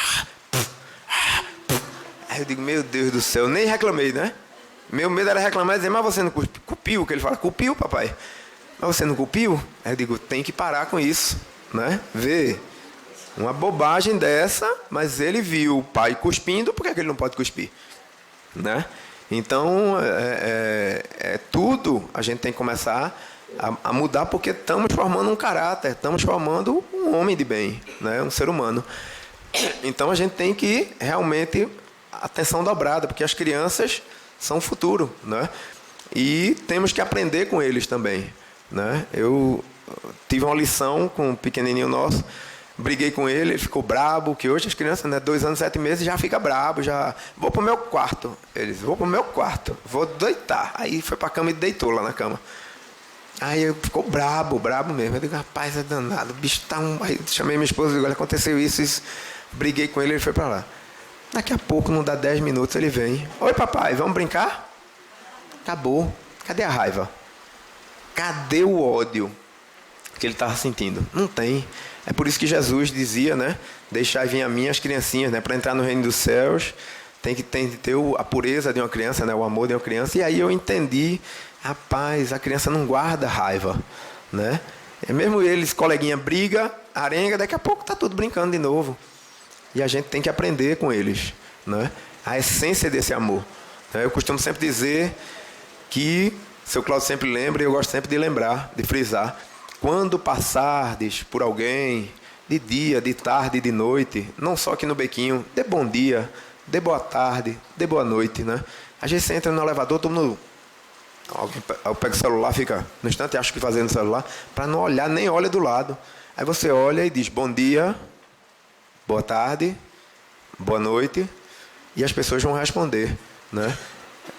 Aí eu digo, meu Deus do céu, nem reclamei, né? Meu medo era reclamar e dizer, mas você não cuspiu? Que ele fala, cuspiu, papai. Mas você não cuspiu? Aí eu digo, tem que parar com isso, né? Vê, uma bobagem dessa, mas ele viu o pai cuspindo, por que ele não pode cuspir? Né? Então, tudo a gente tem que começar a mudar, porque estamos formando um caráter, estamos formando um homem de bem, né? Um ser humano. Então, a gente tem que realmente atenção dobrada, porque as crianças são o futuro, né? E temos que aprender com eles também, né? Eu tive uma lição com um pequenininho nosso, briguei com ele ficou brabo, que hoje as crianças, né, 2 anos e 7 meses, já fica brabo, já vou pro meu quarto. Eles, vou pro meu quarto, vou deitar. Aí foi pra cama e deitou lá na cama. Aí eu ficou brabo mesmo. Eu digo, rapaz, é danado, o bicho tá um... Aí chamei minha esposa e digo, olha, aconteceu isso. Briguei com ele foi pra lá. Daqui a pouco, não dá 10 minutos, ele vem. Oi, papai, vamos brincar? Acabou. Cadê a raiva? Cadê o ódio que ele estava sentindo? Não tem. É por isso que Jesus dizia, né? Deixai vir a mim as criancinhas, né? Para entrar no reino dos céus, tem que ter a pureza de uma criança, né? O amor de uma criança. E aí eu entendi, rapaz, a criança não guarda raiva, né? É mesmo eles, coleguinha, briga, arenga, daqui a pouco tá tudo brincando de novo. E a gente tem que aprender com eles, né? A essência desse amor. Eu costumo sempre dizer que, seu Cláudio sempre lembra, e eu gosto sempre de lembrar, de frisar, quando passardes por alguém, de dia, de tarde, de noite, não só aqui no Bequinho, dê bom dia, dê boa tarde, dê boa noite, né? Às vezes você entra no elevador, todo mundo... Eu pego o celular, fica no instante, acho que fazendo o celular, para não olhar, nem olha do lado. Aí você olha e diz, bom dia, boa tarde, boa noite, e as pessoas vão responder, né?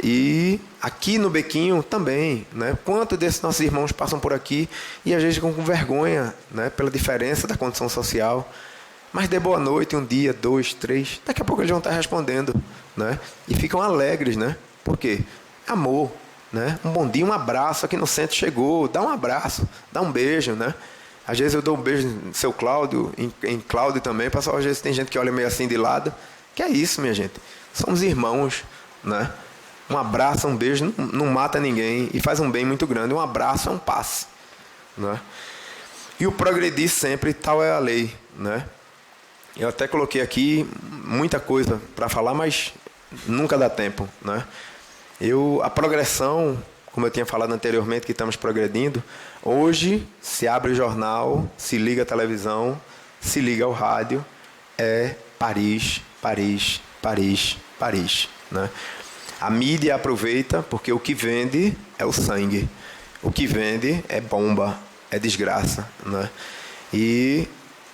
E aqui no Bequinho também, né? Quantos desses nossos irmãos passam por aqui e às vezes ficam com vergonha, né? Pela diferença da condição social, mas dê boa noite, 1 dia, 2, 3, daqui a pouco eles vão estar respondendo, né? E ficam alegres, né? Por quê? Amor, né? Um bom dia, um abraço, aqui no centro chegou, dá um abraço, dá um beijo, né? Às vezes eu dou um beijo no seu Cláudio, em Cláudio também, pessoal, às vezes tem gente que olha meio assim de lado, que é isso, minha gente, somos irmãos, né? Um abraço, um beijo, não mata ninguém e faz um bem muito grande. Um abraço é um passe, né? E o progredir sempre, tal é a lei, né? Eu até coloquei aqui muita coisa para falar, mas nunca dá tempo, né? A progressão, como eu tinha falado anteriormente, que estamos progredindo, hoje se abre o jornal, se liga a televisão, se liga ao rádio, é Paris, Paris, Paris, Paris, né? A mídia aproveita porque o que vende é o sangue. O que vende é bomba, é desgraça, né? E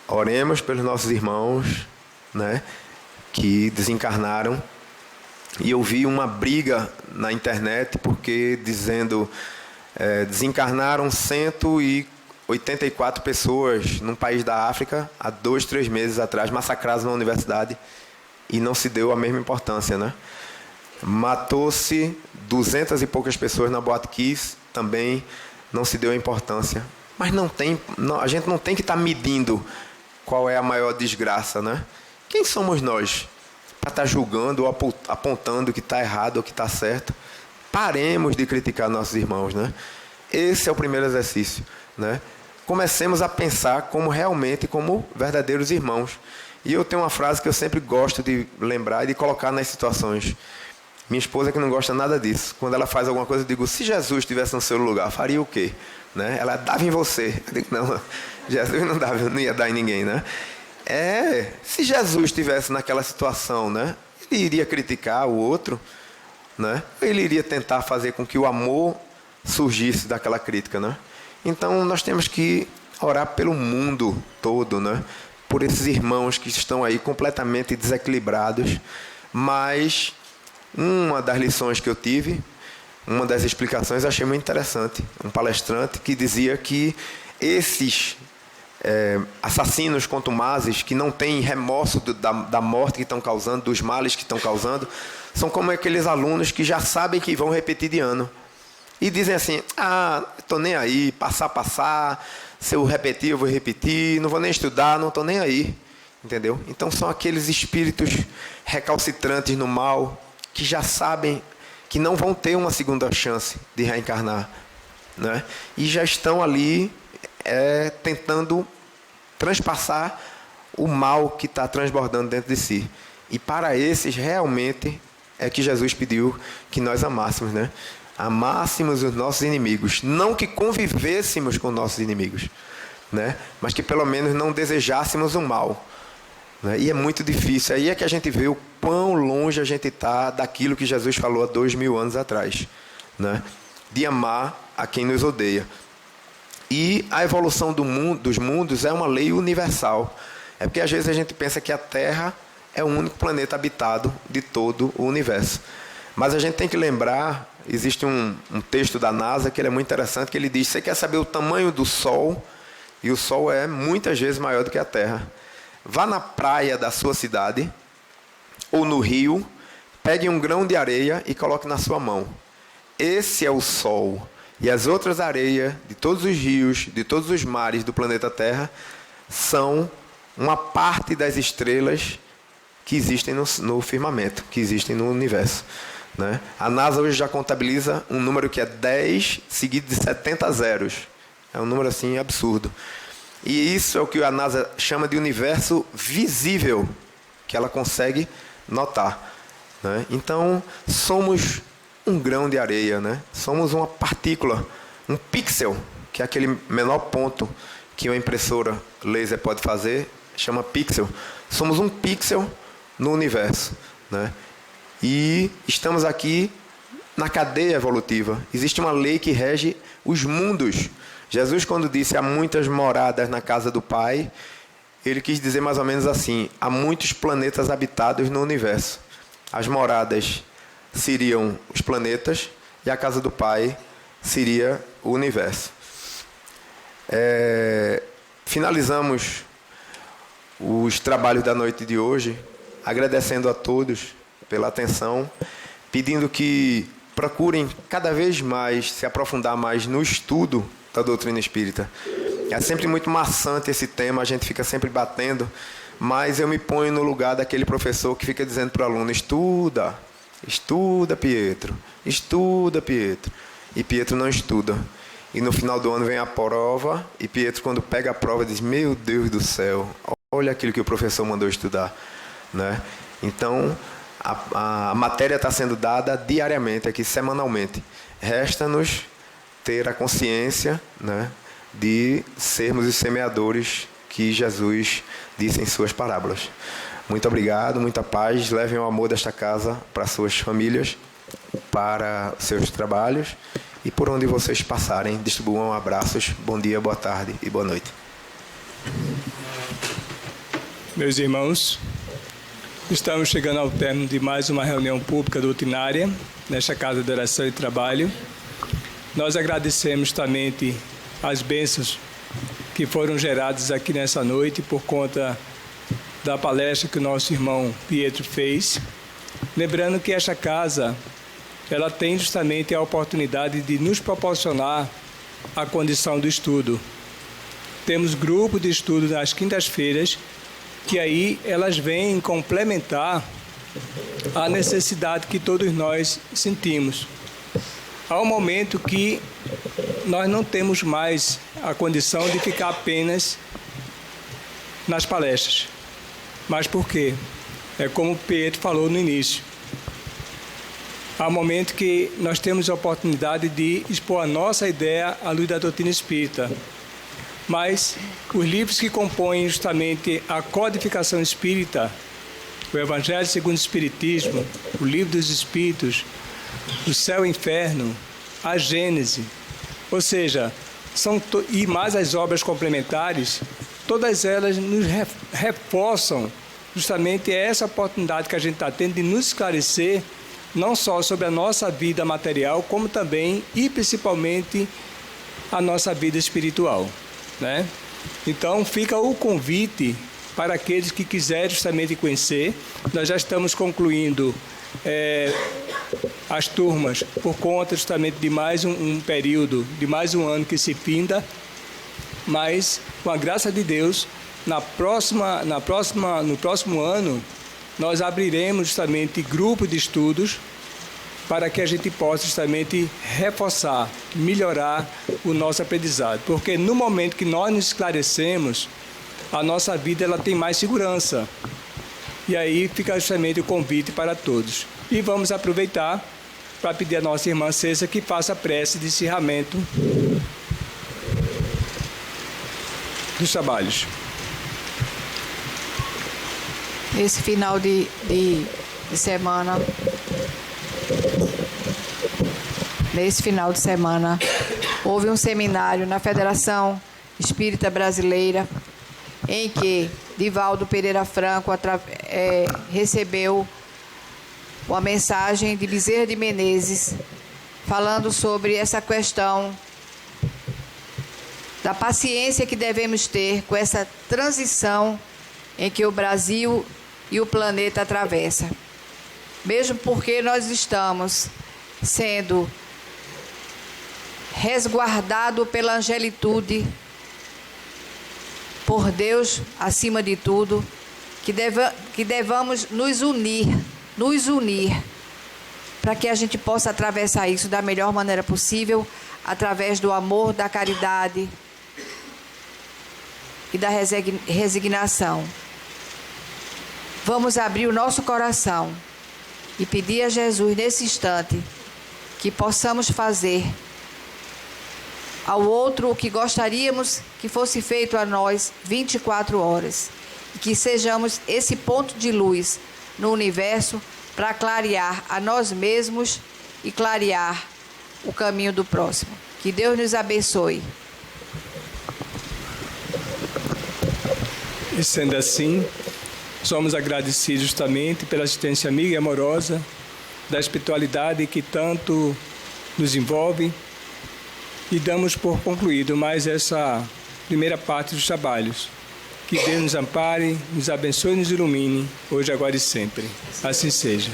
oremos pelos nossos irmãos, né, que desencarnaram e eu vi uma briga na internet, porque dizendo desencarnaram 184 pessoas num país da África há 2, 3 meses atrás, massacradas na universidade, e não se deu a mesma importância, né? Matou-se 200 e poucas pessoas na Boate Kiss, também não se deu a importância. Mas a gente não tem que estar medindo qual é a maior desgraça, né? Quem somos nós para estar julgando ou apontando que está errado ou que está certo? Paremos de criticar nossos irmãos, né? Esse é o primeiro exercício, né? Comecemos a pensar como verdadeiros irmãos. E eu tenho uma frase que eu sempre gosto de lembrar e de colocar nas situações. Minha esposa, que não gosta nada disso, quando ela faz alguma coisa, eu digo: se Jesus estivesse no seu lugar, faria o quê? Né? Ela dava em você. Eu digo: não, Jesus não ia dar em ninguém, né? Se Jesus estivesse naquela situação, né? Ele iria criticar o outro, né? Ele iria tentar fazer com que o amor surgisse daquela crítica, né? Então nós temos que orar pelo mundo todo, né? Por esses irmãos que estão aí completamente desequilibrados. Mas uma das lições que eu tive, uma das explicações, eu achei muito interessante. Um palestrante que dizia que esses assassinos contumazes, que não têm remorso da morte que estão causando, dos males que estão causando, são como aqueles alunos que já sabem que vão repetir de ano. E dizem assim: estou nem aí, passar, se eu repetir, eu vou repetir, não vou nem estudar, não estou nem aí. Entendeu? Então são aqueles espíritos recalcitrantes no mal, que já sabem que não vão ter uma segunda chance de reencarnar, né? E já estão ali tentando transpassar o mal que está transbordando dentro de si. E para esses, realmente, é que Jesus pediu que nós amássemos, né? Amássemos os nossos inimigos. Não que convivêssemos com nossos inimigos, né? Mas que pelo menos não desejássemos o mal, né? E é muito difícil. Aí é que a gente vê o quão longe a gente está daquilo que Jesus falou há 2000 anos atrás, né? De amar a quem nos odeia. E a evolução dos mundos é uma lei universal. É porque às vezes a gente pensa que a Terra é o único planeta habitado de todo o universo. Mas a gente tem que lembrar, existe um texto da NASA que ele é muito interessante, que ele diz: você quer saber o tamanho do Sol? E o Sol é muitas vezes maior do que a Terra. Vá na praia da sua cidade, ou no rio, pegue um grão de areia e coloque na sua mão. Esse é o Sol. E as outras areias de todos os rios, de todos os mares do planeta Terra, são uma parte das estrelas que existem no firmamento, que existem no universo, né? A NASA hoje já contabiliza um número que é 10 seguido de 70 zeros. É um número assim absurdo. E isso é o que a NASA chama de universo visível, que ela consegue notar, né? Então, somos um grão de areia, né? Somos uma partícula, um pixel, que é aquele menor ponto que uma impressora laser pode fazer, chama pixel. Somos um pixel no universo, né? E estamos aqui na cadeia evolutiva. Existe uma lei que rege os mundos. Jesus, quando disse há muitas moradas na casa do Pai, ele quis dizer mais ou menos assim: há muitos planetas habitados no universo. As moradas seriam os planetas e a casa do Pai seria o universo. Finalizamos os trabalhos da noite de hoje agradecendo a todos pela atenção, pedindo que procurem cada vez mais se aprofundar mais no estudo da doutrina espírita. É sempre muito maçante esse tema, a gente fica sempre batendo, mas eu me ponho no lugar daquele professor que fica dizendo para o aluno: estuda, estuda, Pietro, estuda, Pietro. E Pietro não estuda. E no final do ano vem a prova, e Pietro, quando pega a prova, diz: meu Deus do céu, olha aquilo que o professor mandou estudar, né? Então, a matéria está sendo dada diariamente, aqui semanalmente. Resta-nos ter a consciência, né, de sermos os semeadores que Jesus disse em suas parábolas. Muito obrigado, muita paz. Levem o amor desta casa para suas famílias, para seus trabalhos e por onde vocês passarem. Distribuam abraços. Bom dia, boa tarde e boa noite. Meus irmãos, Estamos chegando ao término de mais uma reunião pública doutrinária nesta Casa de Oração e Trabalho. Nós agradecemos também as bênçãos que foram geradas aqui nessa noite por conta da palestra que o nosso irmão Pietro fez. Lembrando que esta casa, ela tem justamente a oportunidade de nos proporcionar a condição do estudo. Temos grupo de estudo nas quintas-feiras, que aí elas vêm complementar a necessidade que todos nós sentimos. Há um momento que nós não temos mais a condição de ficar apenas nas palestras. Mas por quê? É como o Pietro falou no início. Há um momento que nós temos a oportunidade de expor a nossa ideia à luz da doutrina espírita. Mas os livros que compõem justamente a codificação espírita, o Evangelho segundo o Espiritismo, o Livro dos Espíritos, o Céu e o Inferno, a Gênese, ou seja, e mais as obras complementares, todas elas nos reforçam justamente essa oportunidade que a gente está tendo de nos esclarecer, não só sobre a nossa vida material, como também e principalmente a nossa vida espiritual, né? Então fica o convite para aqueles que quiserem justamente conhecer. Nós já estamos concluindo as turmas por conta justamente de mais um período, de mais um ano que se finda, mas com a graça de Deus, no próximo ano, nós abriremos justamente grupo de estudos para que a gente possa justamente reforçar, melhorar o nosso aprendizado. Porque no momento que nós nos esclarecemos, a nossa vida ela tem mais segurança. E aí fica justamente o convite para todos. E vamos aproveitar para pedir à nossa irmã César que faça a prece de encerramento dos trabalhos. Esse final de semana, nesse final de semana, houve um seminário na Federação Espírita Brasileira, em que Divaldo Pereira Franco recebeu uma mensagem de Bezerra de Menezes, falando sobre essa questão da paciência que devemos ter com essa transição em que o Brasil e o planeta atravessa. Mesmo porque nós estamos sendo resguardados pela angelitude, por Deus acima de tudo, que devamos nos unir, para que a gente possa atravessar isso da melhor maneira possível, através do amor, da caridade e da resignação. Vamos abrir o nosso coração e pedir a Jesus nesse instante que possamos fazer ao outro o que gostaríamos que fosse feito a nós 24 horas. E que sejamos esse ponto de luz no universo para clarear a nós mesmos e clarear o caminho do próximo. Que Deus nos abençoe. E sendo assim, somos agradecidos justamente pela assistência amiga e amorosa da espiritualidade que tanto nos envolve, e damos por concluído mais essa primeira parte dos trabalhos. Que Deus nos ampare, nos abençoe e nos ilumine, hoje, agora e sempre. Assim seja.